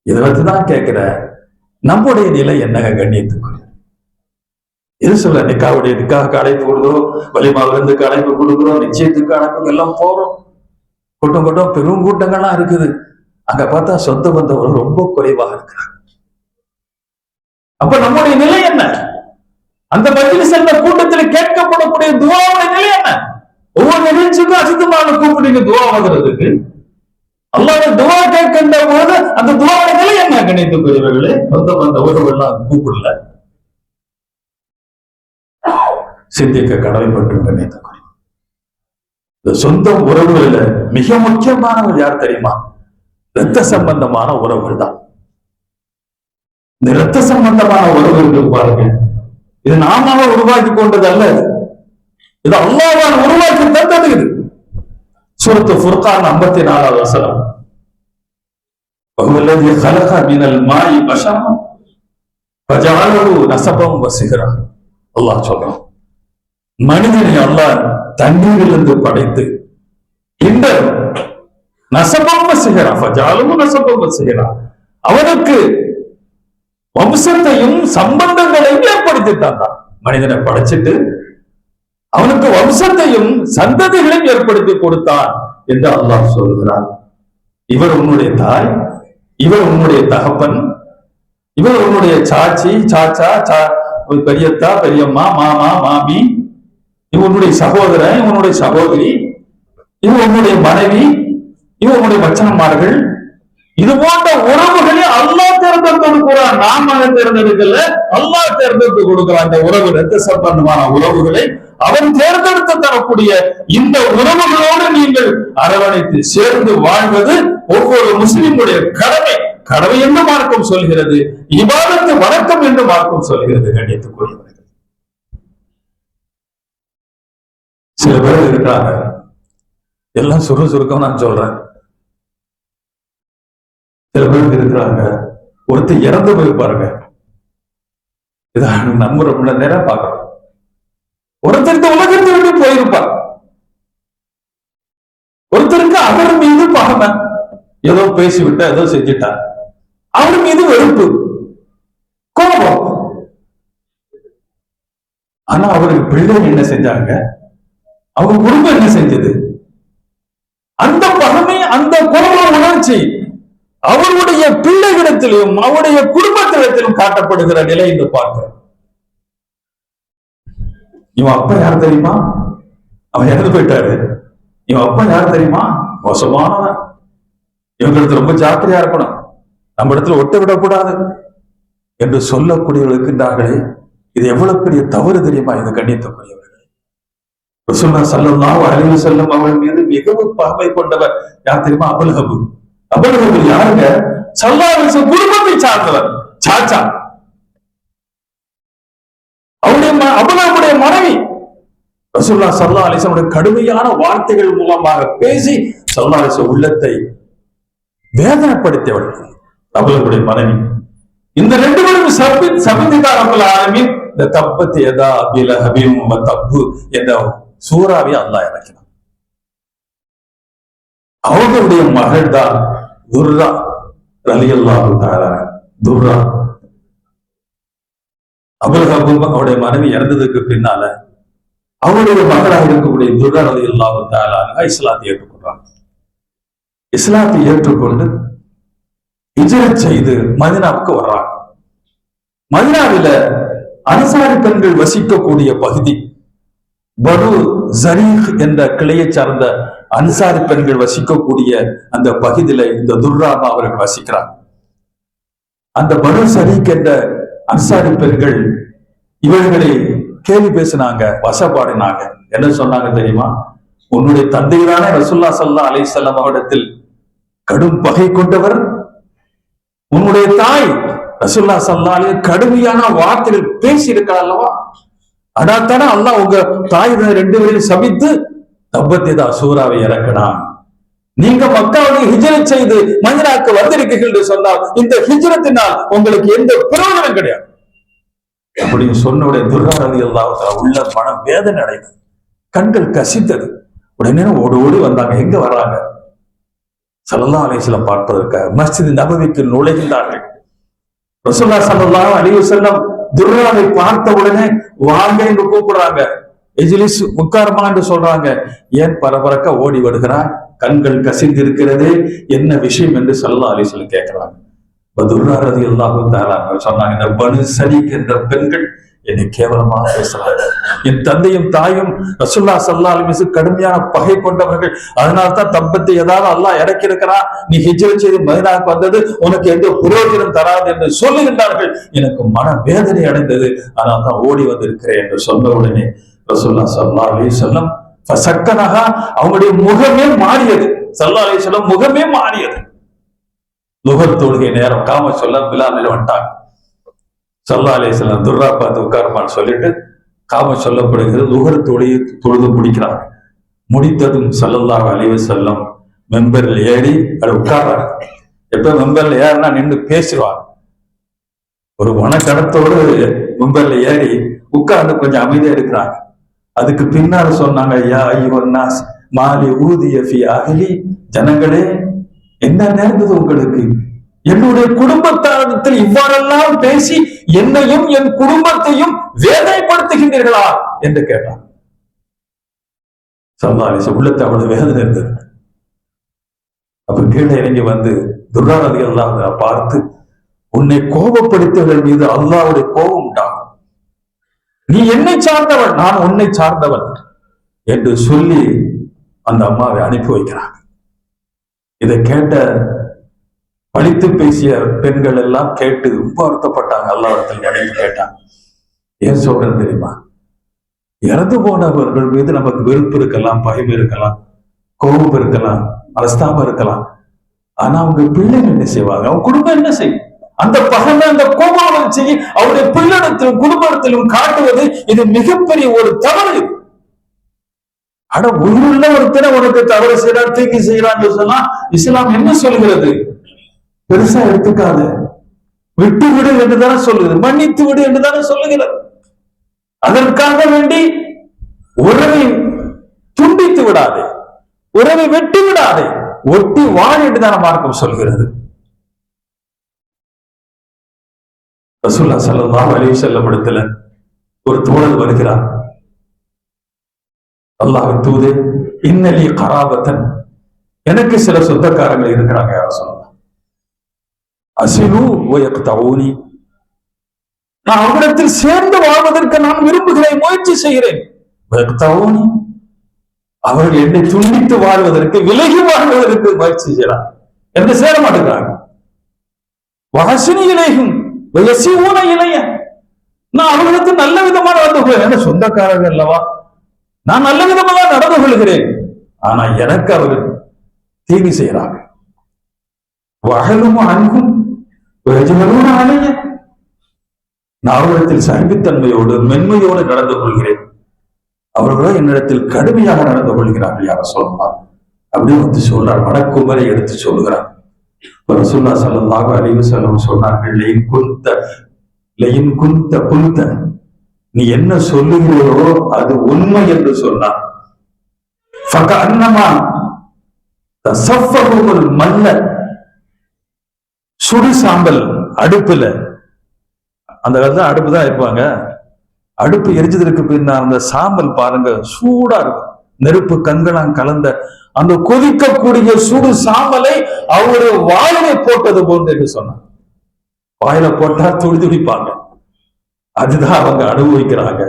இதை வச்சுதான் கேட்கிற, நம்முடைய நிலை என்னங்க கண்ணியத்துக்குரிய? எது சொல்ல, நிக்காவுக்கு அழைப்பு கொடுக்குறோம், வலிமா விருந்துக்கு அழைப்பு கொடுக்குறோம், நிச்சயத்துக்கு அழைப்பு எல்லாம் போறோம், கூட்டம் பெரும் கூட்டங்கள்லாம் இருக்குது. அங்க பார்த்தா சொந்த பந்தவர்கள் ரொம்ப குறைவாக இருக்கிறார். அப்ப நம்முடைய நிலை என்ன? அந்த மஜ்லிஸ் என்ற கூட்டத்தில் கேட்கப்படக்கூடிய துஆவுடைய நிலை என்ன? ஒவ்வொரு நிகழ்ச்சிக்கும் அசித்தமான கூப்பிடுங்க துஆ வாங்குறதுக்கு. அல்லாஹ்வுடைய துஆ கேட்கின்ற போது அந்த துஆவுடைய நிலை என்ன கண்ணியத்துக்குரியவர்களே? சொந்த பந்தவர்கள் எல்லாம் கூப்பிடல, சிந்திக்க கடமைப்பட்டு கண்ணியத்துக்குரிய. இந்த சொந்த உறவுகள்ல மிக முக்கியமானவர் யார் தெரியுமா? இரத்த சம்பந்தமான உறவுகள் தான். இந்த இரத்த சம்பந்தமான உறவுகள் பாருங்க, இது நாம உருவாக்கி கொண்டது அல்ல, இது அல்லாஹ்வால் உருவாக்கி தந்தது. இது சூரத்து ஃபுர்கான் 54வது வசனம். வஹுவல்லதி خلق من الماء بشرا فجعله نسبا وصهرا. அல்லாஹ் சொல்றான், மனிதனை அல்லாஹ் தண்ணீரிலிருந்து படைத்து இந்த நசபம் வசிகிறா, ஃபஜஅலஹு நசபம் வசிகிறா, அவனுக்கு வம்சத்தையும் சம்பந்தங்களையும் ஏற்படுத்தி தந்தான். மனிதனை படைச்சிட்டு அவனுக்கு வம்சத்தையும் சந்ததிகளையும் ஏற்படுத்தி கொடுத்தான் என்று அல்லாஹ் சொல்கிறான். இவர் உன்னுடைய தாய், இவர் உன்னுடைய தகப்பன், இவர் உன்னுடைய சாச்சி, சாச்சா, பெரியத்தா, பெரியம்மா, மாமா, மாமி, இவனுடைய சகோதரன், இவனுடைய சகோதரி, இவன் உன்னுடைய மனைவி, இவனுடைய வச்சனமார்கள், இது போன்ற உறவுகளை அல்லாஹ் தேர்ந்தெடுத்து கொடுக்கிறான். நாம தேர்ந்தெடுக்கல, அல்லாஹ் தேர்ந்தெடுத்து கொடுக்கிறான். இந்த உறவு, இரத்த சம்பந்தமான உறவுகளை அவன் தேர்ந்தெடுத்து தரக்கூடிய இந்த உறவுகளோடு நீங்கள் அரவணைத்து சேர்ந்து வாழ்வது ஒவ்வொரு முஸ்லிமுடைய கடமை. கடமை என்று மார்க்கம் சொல்கிறது, இபாதத்து வணக்கம் என்று மார்க்கம் சொல்கிறது. கண்ணியத்துக்குரியவர்கள், சில பேர் இருக்காங்க, எல்லாம் சுருக்கம் நான் சொல்றேன். சில பேருக்கு இருக்கிறாங்க, ஒருத்தர் இறந்து போய் பாருங்க, இதான் நம்ம ரொம்ப நேரம் பார்க்கிறோம். ஒருத்தருக்கு உலகத்தை விட்டு போயிருப்பார், ஒருத்தருக்கு அவர் மீது பகமை, ஏதோ பேசிவிட்ட, ஏதோ செஞ்சிட்டார், அவர் மீது வெறுப்பு, கோபம். ஆனா அவருக்கு பிள்ளை என்ன செஞ்சாங்க? அவங்க குடும்பம் என்ன செஞ்சது? அந்த பகமை, அந்த குடும்ப உணர்ச்சி அவருடைய பிள்ளைகளிடத்திலும் அவருடைய குடும்பத்திடத்திலும் காட்டப்படுகிற நிலை என்று பார்க்கிறோம். இவன் அப்பா யார் தெரியுமா? அவன் இறந்து போயிட்டாரு. இவன் அப்பா யார் தெரியுமா? மோசமானவன். இவங்களுக்கு ரொம்ப ஜாக்கிரதையா இருக்கணும், நம்ம இடத்துல ஒட்ட விடக்கூடாது என்று சொல்லக்கூடியவர்கள் இருக்கின்றார்களே, இது எவ்வளவு பெரிய தவறு தெரியுமா? இது கண்ணியத்துக்குரியவர்களே, ரசூலுல்லாஹி ஸல்லல்லாஹு அலைஹி வஸல்லம் அவர்கள் மீது மிகவும் பகமை கொண்டவர் யார் தெரியுமா? அபூலஹப். அபூலஹப் யாருங்க? ஸல்லல்லாஹு அலைஹி வஸல்லம் குடும்பத்தை சார்ந்தவர், சாச்சா. அபூலஹபுடைய மனைவி ரசூலுல்லாஹி ஸல்லல்லாஹு அலைஹி வஸல்லம் கடுமையான வார்த்தைகள் மூலமாக பேசி ஸல்லல்லாஹு அலைஹி வஸல்லம் உள்ளத்தை வேதனைப்படுத்தியவள் அபூலஹபுடைய மனைவி. இந்த ரெண்டு பேரும் சபித்தார் ரப்பல் ஆலமீன். இந்த தப்பத் யதா அபீ லஹபின் வ தப்பு என்ற சூறாவை அல்லாஹ் இறக்கினான். அவர்களுடைய மகள் தான் துர்ரா ரலியல்லாஹு தஆலா. துர்ரா அபூலஹப் அவருடைய மனைவி இறந்ததுக்கு பின்னால அவருடைய மகளாக இருக்கக்கூடிய துர்ரா ரலியல்லாஹு தஆலா இஸ்லாத்தை ஏற்றுக்கொண்டார். இஸ்லாத்தை ஏற்றுக்கொண்டு ஹிஜ்ரத் செய்து மதீனாவுக்கு வர்றாங்க. மதீனாவில அன்சாரி பெண்கள் வசிக்கக்கூடிய பகுதி பனு ஜரீக் என்ற கிளையை சார்ந்த அன்சாரி பெண்கள் வசிக்கக்கூடிய அந்த பகுதியில இந்த துர்ராமா அவர்கள் வசிக்கிறார். அந்த பனு ஜரீக் என்ற அன்சாரி பெண்கள் இவர்களை கேள்வி பேசினாங்க, வசப்பாடினாங்க. என்ன சொன்னாங்க தெரியுமா? உன்னுடைய தந்தையிலான ரசூலுல்லாஹி ஸல்லல்லாஹு அலைஹி வஸல்லம் அவரிடத்தில் கடும் பகை கொண்டவர், உன்னுடைய தாய் ரசூலுல்லாஹி ஸல்லல்லாஹு அலைஹி கடுமையான வார்த்தைகள் பேசி இருக்கிறார் அல்லவா? அடாத்தான அல்லாஹ் உங்க தாய் ரெண்டு பேரையும் சபித்து தப்பத் யதா சூறாவை இறக்கினான். நீங்க மக்காவுக்கு ஹிஜ்ரத் செய்து மதீனாவுக்கு வந்திருக்கீர்கள் என்று சொன்னால் இந்த ஹிஜ்ரத்தினால் உங்களுக்கு எந்த பிரயோஜனம் கிடையாது அப்படின்னு சொன்ன துர்ரா ரலியல்லாஹு தஆலா உள்ள மனம் வேதனை அடைந்தது, கண்கள் கசித்தது. உடனே ஓடி ஓடி வந்தாங்க. எங்க வர்றாங்க? ஸல்லல்லாஹு அலைஹி வஸல்லம் பார்ப்பதற்காக மஸ்ஜித் நபவிக்கு நுழைந்தார்கள். ரசூலுல்லாஹி ஸல்லல்லாஹு அலைஹி வஸல்லம் துர்ராவை பார்த்த உடனே வாங்க என்று கூப்பிடுறாங்க. இஜ்லிஸ், உட்கார்மா என்று சொல்றாங்க. ஏன் பரபரக்க ஓடி வருகிறாய்? கண்கள் கசிந்து இருக்கிறது, என்ன விஷயம் என்று ஸல்லல்லாஹு அலைஹி வஸல்லம் கேட்கிறாங்க. துர்ரா ரலியல்லாஹு தஆலா சொன்னாங்க, இந்த பனு ஸரீக் என்ற பெண்கள் என்னை கேவலமாக பேசுறாங்க. என் தந்தையும் தாயும் ரசூலுல்லாஹி ஸல்லல்லாஹு அலைஹி வஸல்லம் கடுமையான பகை கொண்டவர்கள். அதனால தான் தப்பத்தை ஏதாவது அல்லாஹ் இறக்கி இருக்கிறான். நீ ஹிஜ்ரத் செய்து மதீனாவுக்கு வந்தது உனக்கு எந்த பிரயோஜனம் தராது என்று சொல்லுகின்றார்கள். எனக்கு மன வேதனை அடைந்தது, அதனால தான் ஓடி வந்திருக்கிறேன் என்று சொன்ன உடனே ரசூலுல்லாஹி ஸல்லல்லாஹு அலைஹி வஸல்லம் ஃபஸக்கனஹா, அவங்களுடைய முகமே மாறியது. ஸல்லல்லாஹு அலைஹி வஸல்லம் முகமே மாறியது. லுஹர் தொழுகை நேரம் காம சொல்ல பிலால் வந்துட்டாங்க. ஸல்லல்லாஹு அலைஹி வஸல்லம் துர்ரா பார்த்து உட்காருமான்னு சொல்லிட்டு காம சொல்லப்படுகிறது. லுஹர் தொழுகை தொழுது முடிக்கிறாங்க. முடித்ததும் ஸல்லல்லாஹு அலைஹி வஸல்லம் மெம்பரில் ஏறி அதை உட்கார்றாங்க. எப்ப மெம்பர்ல ஏறினா நின்று பேசுவாங்க. ஒரு வனக்கடத்தோடு மெம்பர்ல ஏறி உட்கார்ந்து கொஞ்சம் அமைதியா இருக்கிறாங்க. அதுக்கு பின்னால சொன்னாங்க, யா அய்யுஹன் நாஸ் மாலி ஊதிய ஃபீ அஹ்லி, ஜனங்களே என்ன நேர்ந்தது உங்களுக்கு? என்னுடைய குடும்பத்தாரத்தில் இவ்வாறெல்லாம் பேசி என்னையும் என் குடும்பத்தையும் வேதனைப்படுத்துகின்றீர்களா என்று கேட்டார். ஸல்லல்லாஹு அலைஹி வஸல்லம் உள்ளத்தை அவ்வளவு வேதனை இருந்தது. அப்ப கீழே இறங்கி வந்து துர்ரா ரலியல்லாஹு அன்ஹா பார்த்து, உன்னை கோபப்படுத்தியவர்கள் மீது அல்லாஹ்வுடைய கோபம் உண்டாகும், நீ என்னை சார்ந்தவன், நான் உன்னை சார்ந்தவன் என்று சொல்லி அந்த அம்மாவை அனுப்பி வைக்கிறாங்க. இதை கேட்ட பழித்து பேசிய பெண்கள் எல்லாம் கேட்டு ரொம்ப வருத்தப்பட்டாங்க. அல்லாஹ்விடத்தில் அழைத்து கேட்டாங்க. ஏன் சொல்றேன் தெரியுமா? இறந்து போனவர்கள் மீது நமக்கு வெறுப்பு இருக்கலாம், பகைமை இருக்கலாம், கோபம் இருக்கலாம், அலஸ்தாம இருக்கலாம். ஆனா அவங்க பிள்ளைங்க என்ன செய்வாங்க? அவங்க குடும்பம் என்ன செய்யும்? அந்த பகமை, அந்த கோபம் செய்ய அவருடைய பிள்ளைடத்திலும் குடும்பத்திலும் காட்டுவது இது மிகப்பெரிய ஒரு தவறு. அட உயிருள்ள ஒருத்தனை உனக்கு தவறு செய்யறான், தீங்கி செய்யறான்னு சொன்னா இஸ்லாம் என்ன சொல்கிறது? பெருசா எடுத்துக்காது, விட்டு விடு என்றுதானே சொல்லுகிறது, மன்னித்து விடு என்றுதானே சொல்லுகிறது. அதற்காக வேண்டி உறவை துண்டித்து விடாதே, உறவை வெட்டி விடாதே, ஒட்டி வாழ் என்றுதான மார்க்கம் சொல்கிறது. ரசூலுல்லாஹி ஸல்லல்லாஹு அலைஹி வஸல்லம் இடத்துல ஒரு தோழர் வருகிறார். அல்லாஹ் தூதே இன்னலி கராபத்தன், எனக்கு சில சொந்தக்காரங்கள் இருக்கிறாங்க, யார சொல்லலாம். அசிலு வயக்தஊனி, நான் அவரிடத்தில் சேர்ந்து வாழ்வதற்கு நான் விரும்புகிறேன், முயற்சி செய்கிறேன். வயக்தஊனி, அவர்கள் என்னை துண்டித்து வாழ்வதற்கு, விலகி வாழ்வதற்கு முயற்சி செய்யறாங்க, என்று சேர மாட்டேங்கிறாங்க. வாசினி இலையும் வயசிஊன இலைய, நான் அவர்களுக்கு நல்ல விதமா நடந்து கொள்கிறேன், சொந்தக்காரர்கள் அல்லவா, நான் நல்ல விதமாக நடந்து கொள்கிறேன். ஆனா எனக்கு அவர்கள் தீங்கு செய்யறாங்க. வகலும் அன்பும் அலைய, நான் அவரிடத்தில் சகிப்புத்தன்மையோடு மென்மையோடு நடந்து கொள்கிறேன், அவர்களோ என்னிடத்தில் கடுமையாக நடந்து கொள்கிறார்கள், யார சொல்லலாம். அப்படின்னு வந்து சொல்றார், வடக்குமரை எடுத்து சொல்லுகிறார். ரசூலுல்லாஹி ஸல்லல்லாஹு அலைஹி வஸல்லம் சொன்னார்கள், லயின் குந்த குந்த, நீ என்ன சொல்லுகிறோ அது உண்மை என்று சொன்னார். மல்ல, சுடு சாம்பல் அடுப்புல, அந்த காலத்துல அடுப்பு தான் இருப்பாங்க, அடுப்பு எரிஞ்சதற்கு பின்னால் அந்த சாம்பல் பாருங்க சூடா இருக்கும், நெருப்பு கண்களாம் கலந்த அந்த கொதிக்கக்கூடிய சுடு சாம்பலை அவருடைய வாயிலை போட்டது போன்று என்று சொன்னார். வாயில போட்டா துடி துடிப்பாங்க, அதுதான் அவங்க அனுபவிக்கிறாங்க.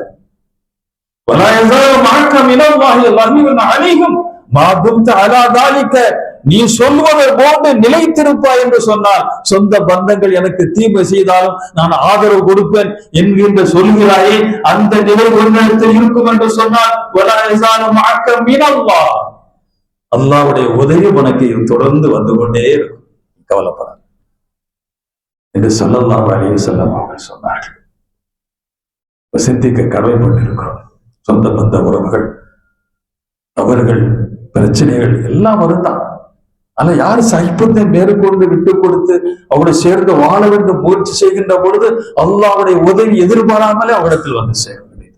நீ சொல்வதை போன்று நிலைத்திருப்பாய் என்று சொன்னால், சொந்த பந்தங்கள் எனக்கு தீமை செய்தாலும் நான் ஆதரவு கொடுப்பேன் என்கின்ற சொல்கிறாயே, அந்த நிலை உன்னிடத்தில் இருக்கும் என்று சொன்னால், அல்லாஹ்வுடைய உதவி உனக்கு தொடர்ந்து வந்து கொண்டே இருக்கும், கவலைப்படாது என்று ஸல்லல்லாஹு அலைஹி வஸல்லம் அவர்கள் சொன்னார்கள். சிந்திக்க கடமைப்பட்டிருக்கிறோம். சொந்த பந்த உறவுகள், அவர்கள் பிரச்சனைகள் எல்லாம் வருந்தான். ஆனா யாரு சகிப்பத்தை மேற்கொண்டு விட்டு கொடுத்து அவரை சேர்ந்து வாழ வேண்டும் முயற்சி செய்கின்ற பொழுது அல்லாஹ்வுடைய உதவி எதிர்பாராமலே அவரிடத்தில் வந்து சேர முடியும்.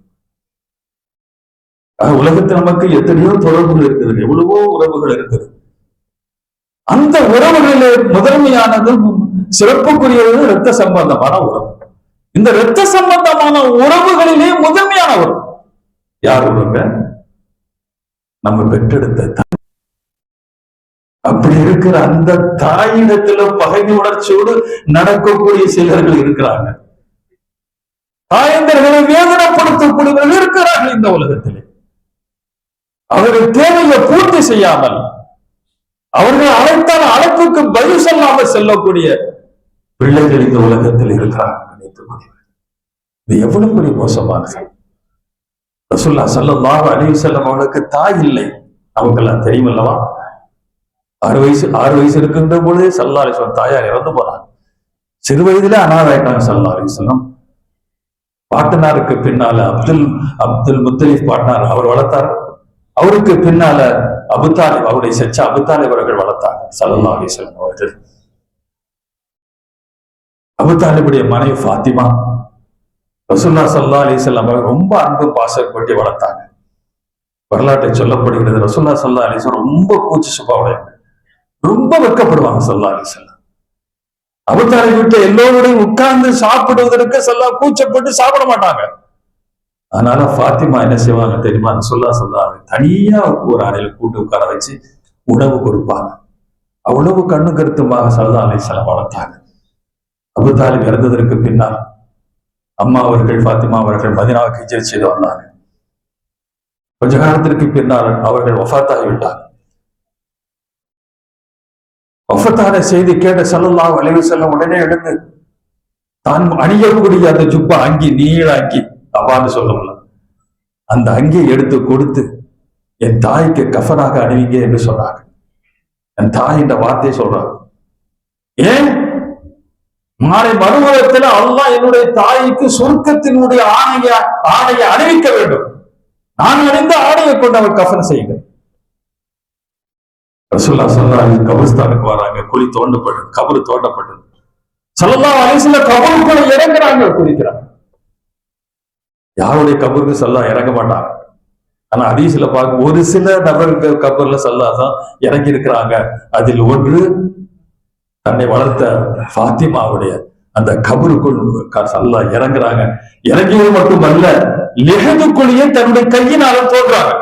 உலகத்தில் நமக்கு எத்தனையோ தொடர்புகள் இருக்குது, எவ்வளவோ உறவுகள் இருக்குது. அந்த உறவுகளிலே முதன்மையானது, சிறப்புக்குரியது இரத்த சம்பந்தமான உறவு. இந்த இரத்த சம்பந்தமான உறவுகளிலே முதன்மையான உறவு யார் உறவுங்க? நம்ம பெற்றெடுத்த. அப்படி இருக்கிற அந்த தாயிடத்துல பகைமை உணர்ச்சியோடு நடக்கக்கூடிய சிலர்கள் இருக்கிறாங்க. தாயந்தர்களை வேதனைப்படுத்தக்கூடியவர்கள் இருக்கிறார்கள் இந்த உலகத்திலே. அவர்கள் தேவையை பூர்த்தி செய்யாமல், அவர்கள் அழைத்தால் அழைப்புக்கு பதில் சொல்லாமல் செல்லக்கூடிய பிள்ளைகள் இந்த உலகத்தில் இருக்கிறார்கள். இது எவ்வளவு பெரிய மோசமானது. ரசூலுல்லாஹி ஸல்லல்லாஹு அலைஹி வஸல்லம் அவர்களுக்கு தாய் இல்லை, அவங்கெல்லாம் தெரியுமல்லவா. 6 வயசு இருக்கின்ற பொழுதே ஸல்லல்லாஹு அலைஹி வஸல்லம் தாயார் இறந்து போறாங்க. சிறு வயதிலே அனாதையாயிட்டாங்க ஸல்லல்லாஹு அலைஹி வஸல்லம். பாட்டனாருக்கு பின்னால அப்துல் முத்தலிப் பாட்டனார் அவர் வளர்த்தார். அவருக்கு பின்னால அபுதாலிப், அவருடைய சச்சா அபுதாலிப் அவர்கள் வளர்த்தாங்க ஸல்லல்லாஹு அலைஹி வஸல்லம் அவர்கள். அபுதாலிபுடைய மனைவி ஃபாத்திமா ரசூலுல்லாஹி ஸல்லல்லாஹு அலைஹி வஸல்லம் அவர்கள் ரொம்ப அன்பு பாசம் கொட்டி வளர்த்தாங்க. வரலாற்றை சொல்லப்படுகிறது, ரசூலுல்லாஹி ஸல்லல்லாஹு அலைஹி வஸல்லம் ரொம்ப கூச்ச சுபாவுடையவங்க, ரொம்ப வெட்கப்படுவாங்க ஸல்லல்லாஹு அலைஹி வஸல்லம். அபூதாலிப் வீட்டுல எல்லோருடையும் உட்கார்ந்து சாப்பிடுவதற்கு ஸல்லல்லாஹு கூச்சப்பட்டு சாப்பிட மாட்டாங்க. அதனால ஃபாத்திமா என்ன செய்வாங்க தெரியுமா? ரசூலுல்லாஹி ஸல்லல்லாஹு அலைஹி வஸல்லம் தனியா ஒரு அறையில கூட்டு உட்கார வச்சு உணவு கொடுப்பாங்க. அவ்வளவு கண்ணு கருத்துமாக ஸல்லல்லாஹு அலைஹி வஸல்லம் வளர்த்தாங்க. அபூதாலிப் இறந்ததற்கு பின்னால் அம்மா அவர்கள் ஃபாத்திமா அவர்கள் மதீனாவுக்கு ஹிஜ்ரத் செய்து வந்தாங்க. கொஞ்ச காலத்திற்கு பின்னால் அவர்கள் வஃபாத்தாகி விட்டார். வஃபாத்தான செய்தி கேட்ட ஸல்லல்லாஹு அலைஹி வஸல்லம் உடனே எழுந்து தான் அணியக்கூடிய அந்த ஜுப்பா அங்கி, நீள அங்கி, அப்பான்னு சொல்லல, அந்த அங்கியை எடுத்து கொடுத்து என் தாய்க்கு கஃபனாக அணிவிங்க என்று சொன்னாங்க. என் தாய் இந்த வார்த்தையை சொல்றாங்க. ஏன்? நாளை மறுபுறத்தில் அல்லாஹ் என்னுடைய தாய்க்கு சொர்க்கத்தினுடைய ஆணையை அணிவிக்க வேண்டும். நான் அணிந்த ஆடையை கொண்டு அவர் கஃபன் செய்யுங்க. ரசூலுல்லாஹி ஸல்லல்லாஹு அலைஹி வஸல்லம் கபரிஸ்தானுக்கு வராங்க. குழி தோண்டப்பட்டது, கபரு தோண்டப்பட்டது. ஸல்லல்லாஹு அலைஹி வஸல்லம் கபருக்குள்ள இறங்குறாங்க, குதிக்கிறாங்க. யாருடைய கபருக்கு ஸல்லல்லாஹு இறங்க மாட்டாங்க. ஆனா ஹதீஸ்ல பார்க்க ஒரு சில நபர்கள் கபர்ல ஸல்லல்லாஹு இறங்கி இருக்கிறாங்க. அதில் ஒன்று தன்னை வளர்த்த ஃபாத்திமாவுடைய அந்த கபருக்குள் ஸல்லல்லாஹு இறங்குறாங்க. இறங்கியது மட்டுமல்ல, லெஹதுக்குள்ளேயே தன்னுடைய கையினால தோன்றாங்க.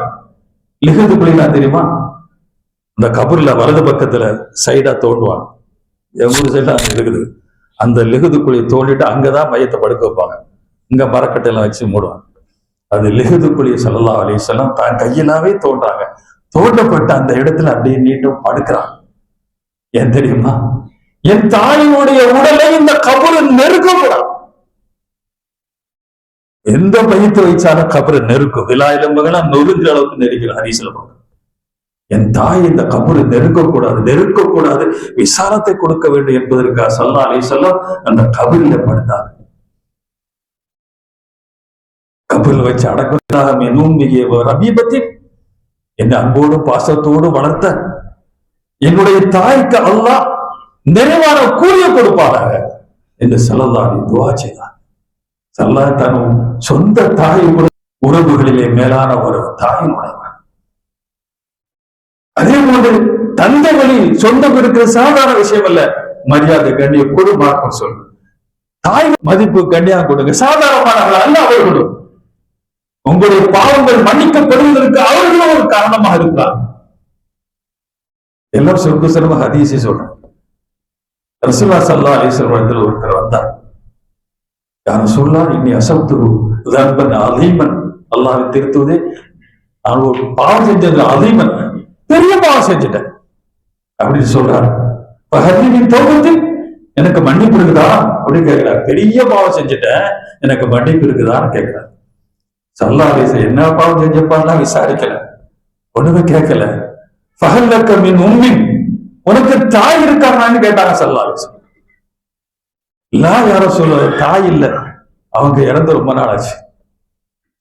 லிஹது குழினா தெரியுமா? இந்த கபூர்ல வலது பக்கத்துல சைடா தோண்டுவாங்க. என் ஊர் சைடுல அங்க இருக்குது. அந்த லிஹது குழியை தோண்டிட்டு அங்கதான் மையத்தை படுக்க வைப்பாங்க. இங்க மரக்கட்டையெல்லாம் வச்சு மூடுவாங்க. அது லிஹது குழி ஸல்லல்லாஹு அலைஹி வஸல்லம் தான் கையிலாவே தோன்றாங்க. தோண்டப்பட்ட அந்த இடத்துல அப்படியே நீட்டும் படுக்கிறாங்க. ஏன் தெரியுமா? என் தாயினுடைய உடலை இந்த கபரு நெருக்கக்கூடாது. எந்த மையத்தை வைச்சாலும் கபரு நெருக்கும். விலா எலும்புகளாம் நொறுங்கிற அளவுக்கு நெருக்கிற ஹதீஸ்ல பார்க்க. என் தாய் இந்த கபரு நெருக்கக்கூடாது, விசாரத்தை கொடுக்க வேண்டும் என்பதற்காக ஸல்லல்லாஹு அலைஹி வஸல்லம் அந்த கபரில படுத்தாங்க. கபரில் வச்சு அடக்கத்தாக ரபீபத்தி, என்னை அன்போடும் பாசத்தோடு வளர்த்த என்னுடைய தாய்க்கு அல்லாஹ் நிறைவான கூலியை கொடுப்பாராக என்று ஸல்லல்லாஹு துஆ செய்தார். ஸல்லல்லாஹு தன் சொந்த தாய் உறவுகளிலே மேலான ஒரு தாயினுடையவர். அதே போன்று தந்தை வழி சொந்தம் இருக்கிற சாதாரண விஷயம் அல்ல. மரியாதை கண்ணிய கொடு மார்க்கம் சொல்லு. தாய் மதிப்பு கண்ணியா கொடுங்க. சாதாரணமானவர்கள் அல்ல அவர்களும். உங்களுடைய பாவங்கள் மன்னிக்கப்படுவதற்கு அவர்களும் ஒரு காரணமாக இருக்கிறார். எல்லாம் சொற்கு செல்வ ஹதீஸை சொல்றேன். ரசூலுல்லாஹி ஸல்லல்லாஹு அலைஹி வஸல்லம் ஒருத்தர் வந்தார். யார் ரசூலுல்லாஹ் இன்னி அஸப்து ذنبا عظيما, அல்லாஹ்வை திருத்துவதே நான் ஒரு பாவம் செஞ்சது அதீமன், பெரிய பாவம் செஞ்சுட்டேன் அப்படின்னு சொல்றாரு. எனக்கு மன்னிப்பு இருக்குதா அப்படின்னு கேட்கிறார். பெரிய பாவம் செஞ்சுட்டேன், எனக்கு மன்னிப்பு இருக்குதான்னு கேட்கிறார். ஸல்லல்லாஹு அலைஹி வஸல்லம் என்ன பாவம் செஞ்சப்பான்னா விசாரிக்கல, ஒண்ணுமே கேட்கல. ஃபஹல்லக மின் உம்மின், உனக்கு தாய் இருக்காங்கன்னு கேட்டாங்க ஸல்லல்லாஹு அலைஹி வஸல்லம். லா யா ரசூலல்லாஹ், தாய் இல்ல, அவங்க இறந்து ரொம்ப நாள் ஆச்சு,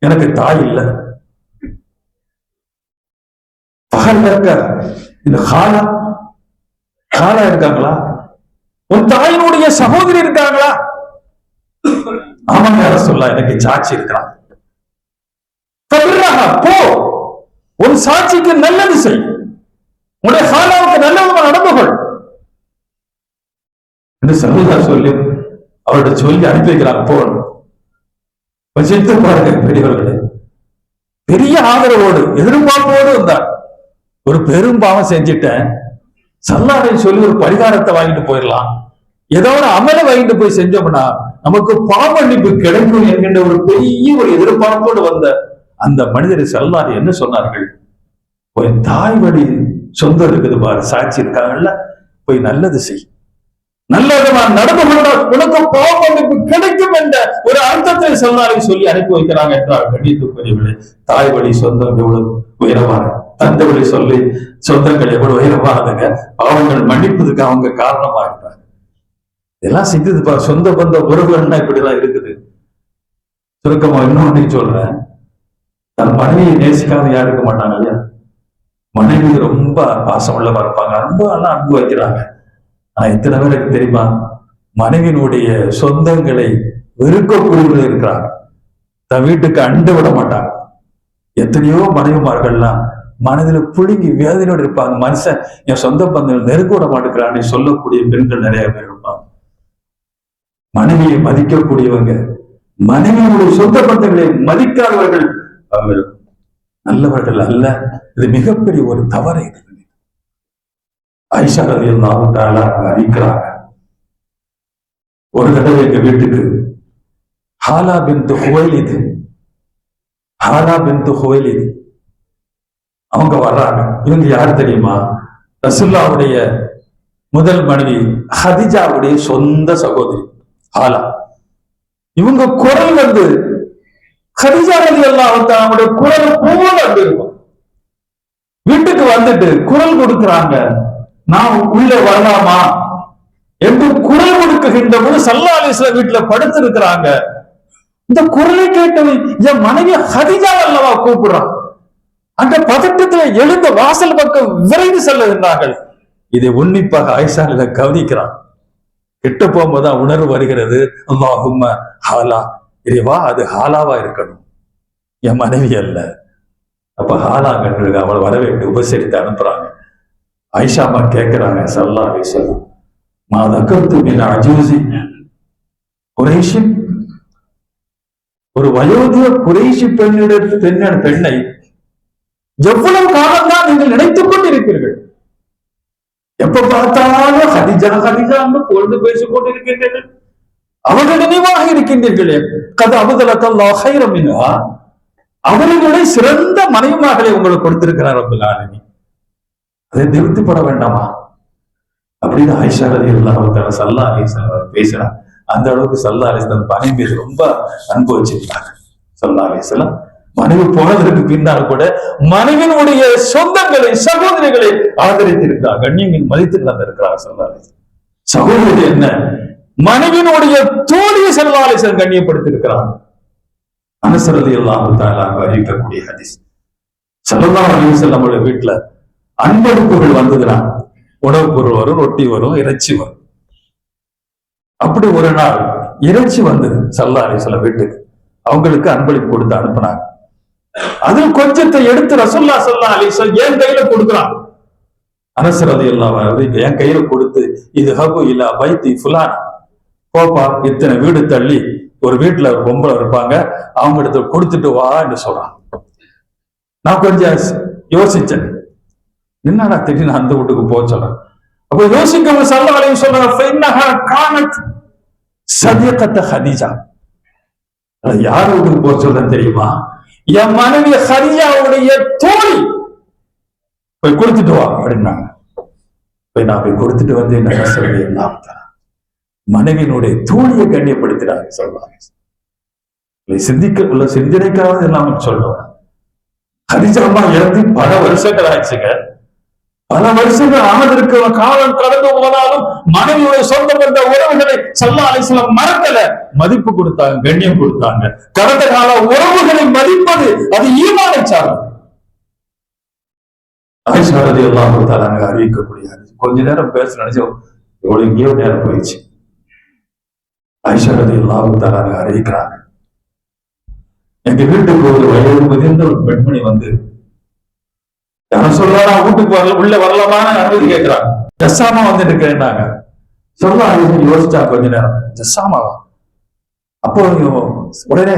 எனக்கு தாய் இல்ல. ஃபஹல்லக இந்த காலா இருக்காங்களா, உன் தாயினுடைய சகோதரி இருக்காங்களா? ஆமாங்க யா ரசூலல்லாஹ், எனக்கு சாட்சி இருக்கிறான். போ, உன் சாட்சிக்கு நல்லது செய், உன்னுடைய ஹாலாவுக்கு நல்லது நடந்துகள் என்று ஸல்லல்லாஹு சொல்லி அவர்கிட்ட சொல்லி அனுப்பி வைக்கிறாங்க. போகணும் வச்சிட்டு பாருங்க பெரியவர்களே, பெரிய ஆதரவோடு எதிர்பார்ப்போடு இருந்தார். ஒரு பெரும் பாவம் செஞ்சுட்டேன், ஸல்லல்லாஹு சொல்லி ஒரு பரிகாரத்தை வாங்கிட்டு போயிடலாம், ஏதோ ஒரு அமலை வாங்கிட்டு போய் செஞ்சோம்னா நமக்கு பாவ மன்னிப்பு கிடைக்கும் என்கின்ற ஒரு பெரிய ஒரு எதிர்பார்ப்போடு வந்த அந்த மனிதரை ஸல்லல்லாஹு என்ன சொன்னார்கள்? போய் தாய் வழி சொந்தம் இருக்குது பாரு, சாட்சி இருக்காங்கல்ல, போய் நல்லது செய், நல்லது நடந்து கொண்டால் உனக்கு பாவ மன்னிப்பு கிடைக்கும் என்ற ஒரு அர்த்தத்தை ஸல்லல்லாஹு சொல்லி அனுப்பி வைக்கிறாங்க என்றால் கண்ணியத்துக்குரியவர்களே, தாய் வழி சொந்தம் எவ்வளவு உயரமான, தந்தை வழி சொல்லி சொந்தங்கள் எவ்வளவு உயரமானதுங்க. பாவங்கள் மன்னிப்பதுக்கு அவங்க காரணமா இருப்பாங்க. இதெல்லாம் செஞ்சதுப்பா. சொந்த பந்த உறவுகள்னா இப்படிலாம் இருக்குது. சுருக்கமா இன்னொன்னு சொல்றேன், தன் மனைவியை நேசிக்காத யாரும் இருக்க மாட்டாங்க இல்லையா? மனைவி ரொம்ப பாசம் உள்ளவா இருப்பாங்க, ரொம்ப எல்லாம் அன்பு வைக்கிறாங்க. ஆனா இத்தனை பேருக்கு தெரியுமா, மனைவியினுடைய சொந்தங்களை வெறுக்கக்கூடியவர்கள் இருக்கிறாங்க, தன் வீட்டுக்கு அண்டு விட மாட்டாங்க. எத்தனையோ மனைவிமார்கள்லாம் மனதில் புழுங்கி வேதனையோடு இருப்பாங்க. மனுஷன் என் சொந்த பந்தங்கள் நெருங்க விட மாட்டேங்கிறான்னு சொல்லக்கூடிய பெண்கள் நிறைய பேர் இருப்பாங்க. மனைவியை மதிக்கக்கூடியவங்க, மனைவியுடைய சொந்த பந்தங்களை மதிக்காதவர்கள் அவர்கள் நல்லவர்கள் அல்ல. இது மிகப்பெரிய ஒரு தவறை ஆயிஷா ரலியல்லாஹு தஆலா அறிக்கிறாங்க. ஒரு தடவை எங்க வீட்டுக்கு ஹாலா பின்த் ஹுவைலித் அவங்க வர்றாங்க. இவங்க யார் தெரியுமா? ரசூலுல்லாஹ்வுடைய முதல் மனைவி ஹதீஜாவுடைய சொந்த சகோதரி ஹாலா. இவங்க குரல் ஹதீஜா ரலியல்லாஹு தஆலாவுடைய குரல் போல இருக்கும். வீட்டுக்கு வந்துட்டு குரல் கொடுக்கிறாங்க, நான் உள்ளே வரலாமா என்று குரல் கொடுக்குகின்ற போது ஸல்லல்லாஹு அலைஹி வஸல்லம் வீட்டுல படுத்து இருக்கிறாங்க. இந்த குரலை கேட்டவன் என் மனைவி ஹதீஜா அல்லவா கூப்பிடுறான். அந்த பதட்டத்துல எழுந்த வாசல் பக்கம் விரைந்து செல்லுகின்றார்கள். இதை உன்னிப்பாக ஆயிஷா கவனிக்கிறான். கிட்ட போகும்போதுதான் உணர்வு வருகிறது, அல்லாஹும்ம ஹாலா, இறைவா அது ஹாலாவா இருக்கணும், என் மனைவி அல்ல. அப்ப ஹாலாங்க அவள் வரவேற்று உபசரித்து அனுப்புறாங்க. ஆயிஷாமா கேட்கிறாங்க, ஸல்லல்லாஹு அலைஹி வஸல்லம், மா தகர்து மின் அஜூஸி குறைஷி, ஒரு வயோதிக குறைஷி பெண்ணை எவ்வளவு காலம்தான் நீங்கள் நினைத்துக் கொண்டிருப்பீர்கள்? எப்ப பார்த்தாலும் ஹதிஜா ஹதிஜா என்று பொழுது பேசிக் கொண்டிருக்கின்றீர்கள். அவர்கள் நினைவாக இருக்கின்றீர்களே. கதை அபுதலக்கல்லா ஹைரம் மின்ஹா, அவர்களுடைய சிறந்த மனைவிமார்களை உங்களுக்கு கொடுத்திருக்கிறார் ரப்பல் ஆலமீன். அதை திருப்திப்பட வேண்டாமா? அப்படின்னு ஆயிஷா ரலியல்லாஹு தஆலா ஸல்லல்லாஹு அலைஹி வஸல்லம் பேசுறாங்க. அந்த அளவுக்கு ஸல்லல்லாஹு அலைஹி வஸல்லம் மனைவி மீது ரொம்ப அன்பு வச்சிருந்தாங்க. ஸல்லல்லாஹு அலைஹி வஸல்லம் மனைவி போனதற்கு பின்னால் கூட மனைவியினுடைய சொந்தங்களை சகோதரிகளை ஆதரித்திருக்கிறார், கண்ணியங்கள் மதித்து நடந்திருக்கிறார் ஸல்லல்லாஹு அலைஹி வஸல்லம். சகோதரி என்ன, மனைவியினுடைய தோழியை ஸல்லல்லாஹு அலைஹி வஸல்லம் கண்ணியப்படுத்தியிருக்கிறார். அனஸ் ரலியல்லாஹு தஆலா அறிவிக்கக்கூடிய ஹதீஸ். ஸல்லல்லாஹு அலைஹி வஸல்லம் வீட்டுல அன்பளிப்புகள் வந்ததுன்னா உணவுப் பொருள் வரும், ரொட்டி வரும், இறைச்சி வரும். அப்படி ஒரு நாள் இறைச்சி வந்தது ஸல்லல்லாஹு அலைஹி வஸல்லம் வீட்டுக்கு. அவங்களுக்கு அன்பளிப்பு கொடுத்து அனுப்புனாங்க. அதில் கொஞ்சத்தை எடுத்து ரசூலுல்லாஹி ஸல்லல்லாஹு அலைஹி வஸல்லம் என் கையில கொடுக்குறான். அனஸ் ரலியல்லாஹு அன்ஹு என் கையில கொடுத்து, இது ஹபு இலா பைத்தி ஃபுலான், போப்பா இத்தனை வீடு தள்ளி ஒரு வீட்டுல ஒரு பொம்பளை இருப்பாங்க, அவங்க இடத்துல கொடுத்துட்டு வா என்று சொல்றான். நான் கொஞ்சம் யோசிச்சேன், என்னடா திடீர்னு அந்த வீட்டுக்கு போக சொல்றேன். அப்ப யோசிக்க ஸல்லல்லாஹு அலைஹி வஸல்லம் ஃபைன்னஹா கானத் சதீகத ஹதீஜா, யார் வீட்டுக்கு போக சொல்றேன் தெரியுமா? என் மனைவி ஹதீஜாவுடைய தோழி, போய் கொடுத்துட்டு வா அப்படின்னாங்க. போய் நான் போய் கொடுத்துட்டு வந்து என்ன சொல்லி எல்லாம் மனைவியினுடைய தோழியை கண்ணியப்படுத்தினாங்க. சொல்லுவாங்க சிந்திக்க உள்ள சிந்தனைக்காவது எல்லாம் சொல்லுவாங்க. ஹதீஜா அம்மா இறந்து பல வருஷங்கள் ஆயிடுச்சுங்க. பல வருஷங்கள் ஆனதற்கு காலம் கடந்து போனாலும் மனைவியுடைய சொந்த பந்த உறவுகளை ஸல்லல்லாஹு அலைஹி வஸல்லம் மறக்கல, மதிப்பு கொடுத்தாங்க, கண்ணியம் கொடுத்தாங்க. கடந்த கால உறவுகளை மதிப்பது அது ஈமானை சார்ந்தது. ஆயிஷா ரலியல்லாஹு தஆலா அறிவிக்கக்கூடிய கொஞ்ச நேரம் பேச நினைச்சோம், எவ்வளவு எங்கேயோ நேரம் போயிடுச்சு. ஆயிஷா ரலியல்லாஹு தஆலா அறிவிக்கிறாங்க, எங்க வீட்டுக்கு ஒரு வயது முதிர்ந்த ஒரு பெண்மணி வந்து யாரும் சொல்லா வீட்டுக்கு வரல, உள்ள வரலாமான்னு அனுமதி கேட்கிறாங்க. ஜஸ்ஸாமா வந்துட்டு இருக்கிறேன்னாங்க. சொல்ல யோசிச்சா கொஞ்ச நேரம், ஜஸ்ஸாமாவா? அப்போ உடனே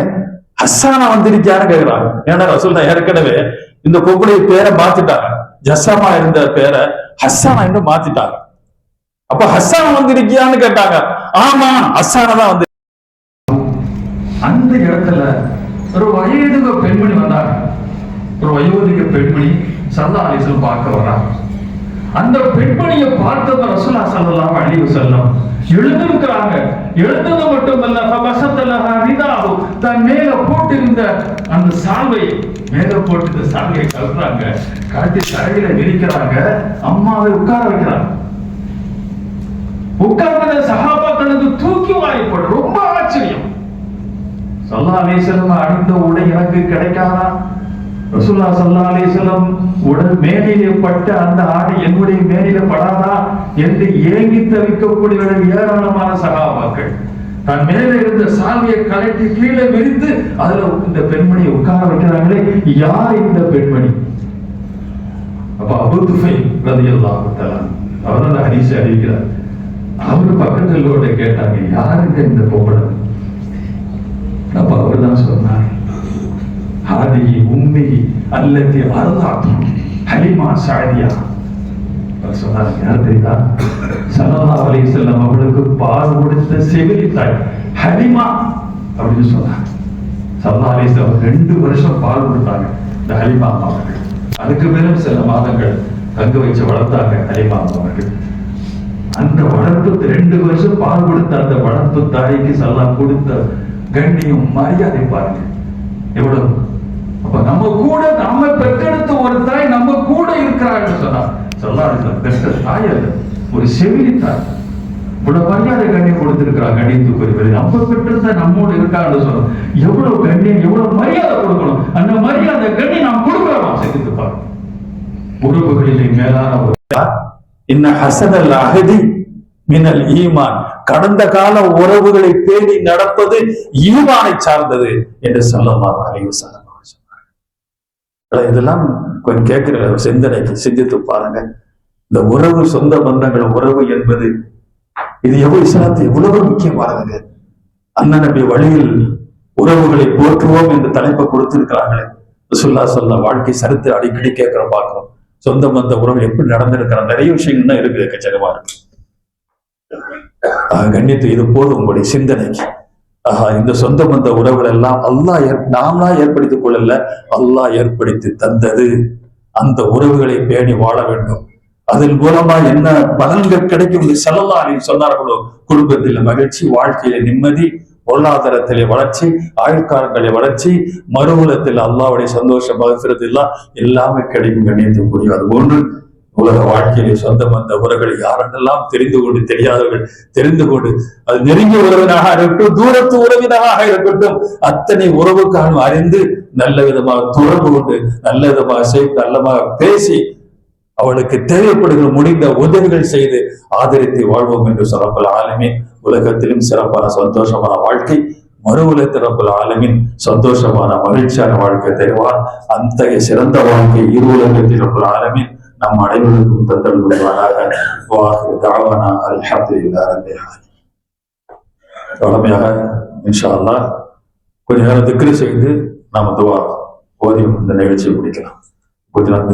ஹஸ்ஸானா வந்திருக்கியான்னு கேட்கிறாங்க. ஏன்னா ரசூலுல்லாஹ் ஏற்கனவே இந்த பொம்பளை பேரை மாத்திட்டாங்க, ஜஸ்ஸாமா இருந்த பேரை ஹஸ்ஸானா என்று மாத்திட்டாங்க. அப்ப ஹஸ்ஸானா வந்திருக்கியான்னு கேட்டாங்க. ஆமா, ஹஸ்ஸானா தான் வந்து. அந்த இடத்துல ஒரு வயதுக பெண்மணி வந்தாங்க. ஒரு வயோதிக பெண்மணி ஸல்லல்லாஹு அலைஹி வஸல்லம் பார்க்க வர்றாங்க. அந்த பெண்மணியை பார்த்தவர் ரசூலுல்லாஹி ஸல்லல்லாஹு அலைஹி வஸல்லம் எழுந்திருக்கிறாங்க. எழுந்தது மட்டுமல்ல, ஃபபஸத்தலஹா ரிதாஹு, தன் மேல போட்டிருந்த அந்த சால்வை, மேல போட்டிருந்த சால்வையை கழட்டுறாங்க, கழட்டி தரையில விரிக்கிறாங்க. அம்மாவை உட்கார வைக்கிறாங்க. உட்கார்ந்த சஹாபாக்களுக்கு தூக்கி வாரி போட்டு ரொம்ப ஆச்சரியம். ஸல்லல்லாஹு அலைஹி வஸல்லம் அணிந்த உடை எனக்கு கிடைக்காதா? ரசூலுல்லாஹி ஸல்லல்லாஹு அலைஹி வஸல்லம் உடல் மேனிலே பட்ட அந்த ஆடை என்னுடைய மேனிலே படாதா என்று ஏங்கி தவிக்கக்கூடிய ஏராளமான சகாபாக்கள் தன் மேல இருந்த சால்வையை கலட்டி கீழே விரித்து அதுல இந்த பெண்மணியை உட்கார வைக்கிறாங்களே, யார் இந்த பெண்மணி? அப்ப அபூ துஃபைல் ரலியல்லாஹு தஆலா அவர் அந்த ஹதீஸை அறிவிக்கிறார். அவர் பக்கத்துல கேட்டாங்க, யாருங்க இந்த பொம்பளை? அப்ப அவர் தான் சொன்னார், ஹாதிஹி உம்மி அல்லதி அர்லஅத் ஹலிமா ஸஅதியா. சொன்னார், யார் தெரியுதா? ஸல்லல்லாஹு அலைஹி வஸல்லம் அவர்களுக்கு பால் கொடுத்த செவிலி தாய் ஹலிமா அப்படின்னு சொன்னார். ஸல்லல்லாஹு அலைஹி வஸல்லம் 2 வருஷம் பால் கொடுத்தாங்க இந்த ஹலிமா அவர்கள். அதுக்கு மேலும் சில மாதங்கள் தங்க வச்சு வளர்த்தாங்க ஹலிமா அவர்கள். அந்த வளர்ப்பு 2 வருஷம் பால் கொடுத்த அந்த வளர்ப்பு தாய்க்கு ஸல்லல்லாஹு கொடுத்த கண்ணியம் மரியாதை பாருங்க எவ்வளவு. அப்ப நம்ம கூட நம்ம பெற்றெடுத்த ஒரு தாய் நம்ம கூட இருக்கிறார்கள் சொன்னா ஸல்லல்லாஹு பெற்ற தாய் அல்ல, ஒரு செவிலி தாய். இவ்வளவு மரியாதை கண்ணியம் கொடுத்திருக்கிறார். கண்ணியத்துக்குரிய நம்ம பெற்றிருந்த நம்மோடு இருக்கான்னு சொன்னோம். எவ்வளவு கண்ணியம், எவ்வளவு மரியாதை கொடுக்கணும். அந்த மரியாதை கண்ணியம் நாம் கொடுக்கிறோம். சிந்தித்து பாருங்க. உறவுகளிலே மேலான ஒரு இன்ன ஹஸனல் அஹதி மினல் ஈமான், கடந்த கால உறவுகளை பேணி நடப்பது ஈமானை சார்ந்தது என்று ஸல்லல்லாஹு அலைஹி வஸல்லம் சொன்னார். இதெல்லாம் கொஞ்சம் கேட்கிற சிந்தனைக்கு சிந்தித்து பாருங்க. இந்த உறவு, சொந்த பந்தங்கள் உறவு என்பது இது எவ்வளவு இஸ்லாத்து எவ்வளவு முக்கியமானதுங்க. அண்ணன் நபி வழியில் உறவுகளை போற்றுவோம் என்று தலைப்பை கொடுத்திருக்கிறார்களே, ரசூலுல்லாஹ் ஸல்லல்லாஹு வாழ்க்கை சரித்திரம் அடிக்கடி கேட்கிறோம், பார்க்கிறோம். சொந்த பந்த உறவு எப்படி நடந்திருக்கிற நிறைய விஷயங்கள் தான் இருக்குது, எக்கச்சக்கமா இருக்கு. கண்ணியத்து இது போதும் உங்களுடைய சிந்தனைக்கு. இந்த சொந்த பந்த உறவுகள் எல்லாம் அல்லாஹ் நாமளா ஏற்படுத்திக் கொள்ளல, அல்லாஹ் ஏற்படுத்தி தந்தது. அந்த உறவுகளை பேணி வாழ வேண்டும். அதன் மூலமா என்ன பலன்கள் கிடைக்கும் ஸல்லல்லாஹு அலைஹி சொன்னார்களோ, குடும்பத்தில மகிழ்ச்சி, வாழ்க்கையில நிம்மதி, பொருளாதாரத்திலே வளர்ச்சி, ஆயுட்காலங்களிலே வளர்ச்சி, மறுவுலத்தில் அல்லாஹ்வுடைய சந்தோஷம், மகஃபிரத் எல்லாமே கிடைக்கும். கண்ணியத்துக்குரிய அது ஒன்று. உலக வாழ்க்கையிலே சொந்த பந்த உறவுகள் யாரெல்லாம் தெரிந்து கொண்டு, தெரியாதவர்கள் தெரிந்து கொண்டு, அது நெருங்கிய உறவினராக இருக்கட்டும், தூரத்து உறவினராக இருக்கட்டும், அத்தனை உறவுக்கான அறிந்து நல்ல விதமாக தொடர்பு கொண்டு, நல்ல விதமாக நல்லமாக பேசி, அவளுக்கு தேவைப்படுகிற முடிந்த உதவிகள் செய்து ஆதரித்து வாழ்வோம் என்று ரப்பல் ஆலமீன் உலகத்திலும் சிறப்பான சந்தோஷமான வாழ்க்கை, மறு உலகத்தில் ரப்பல் ஆலமீன் சந்தோஷமான மகிழ்ச்சியான வாழ்க்கை தருவார். அந்த சிறந்த வாழ்க்கை இரு உலகத்தில் ரப்பல் ஆலமீன் நம் அனைவருக்கும் தந்தல் புரிவாராக. அல்ஹம்துலில்லாஹி ரப்பில் ஆலமீன். வழமையாக இன்ஷா அல்லாஹ் கொஞ்ச நேரம் திக்ர் செய்து நாம துஆ ஓதி இந்த நிகழ்ச்சியை முடிக்கலாம். கொஞ்ச நேரம்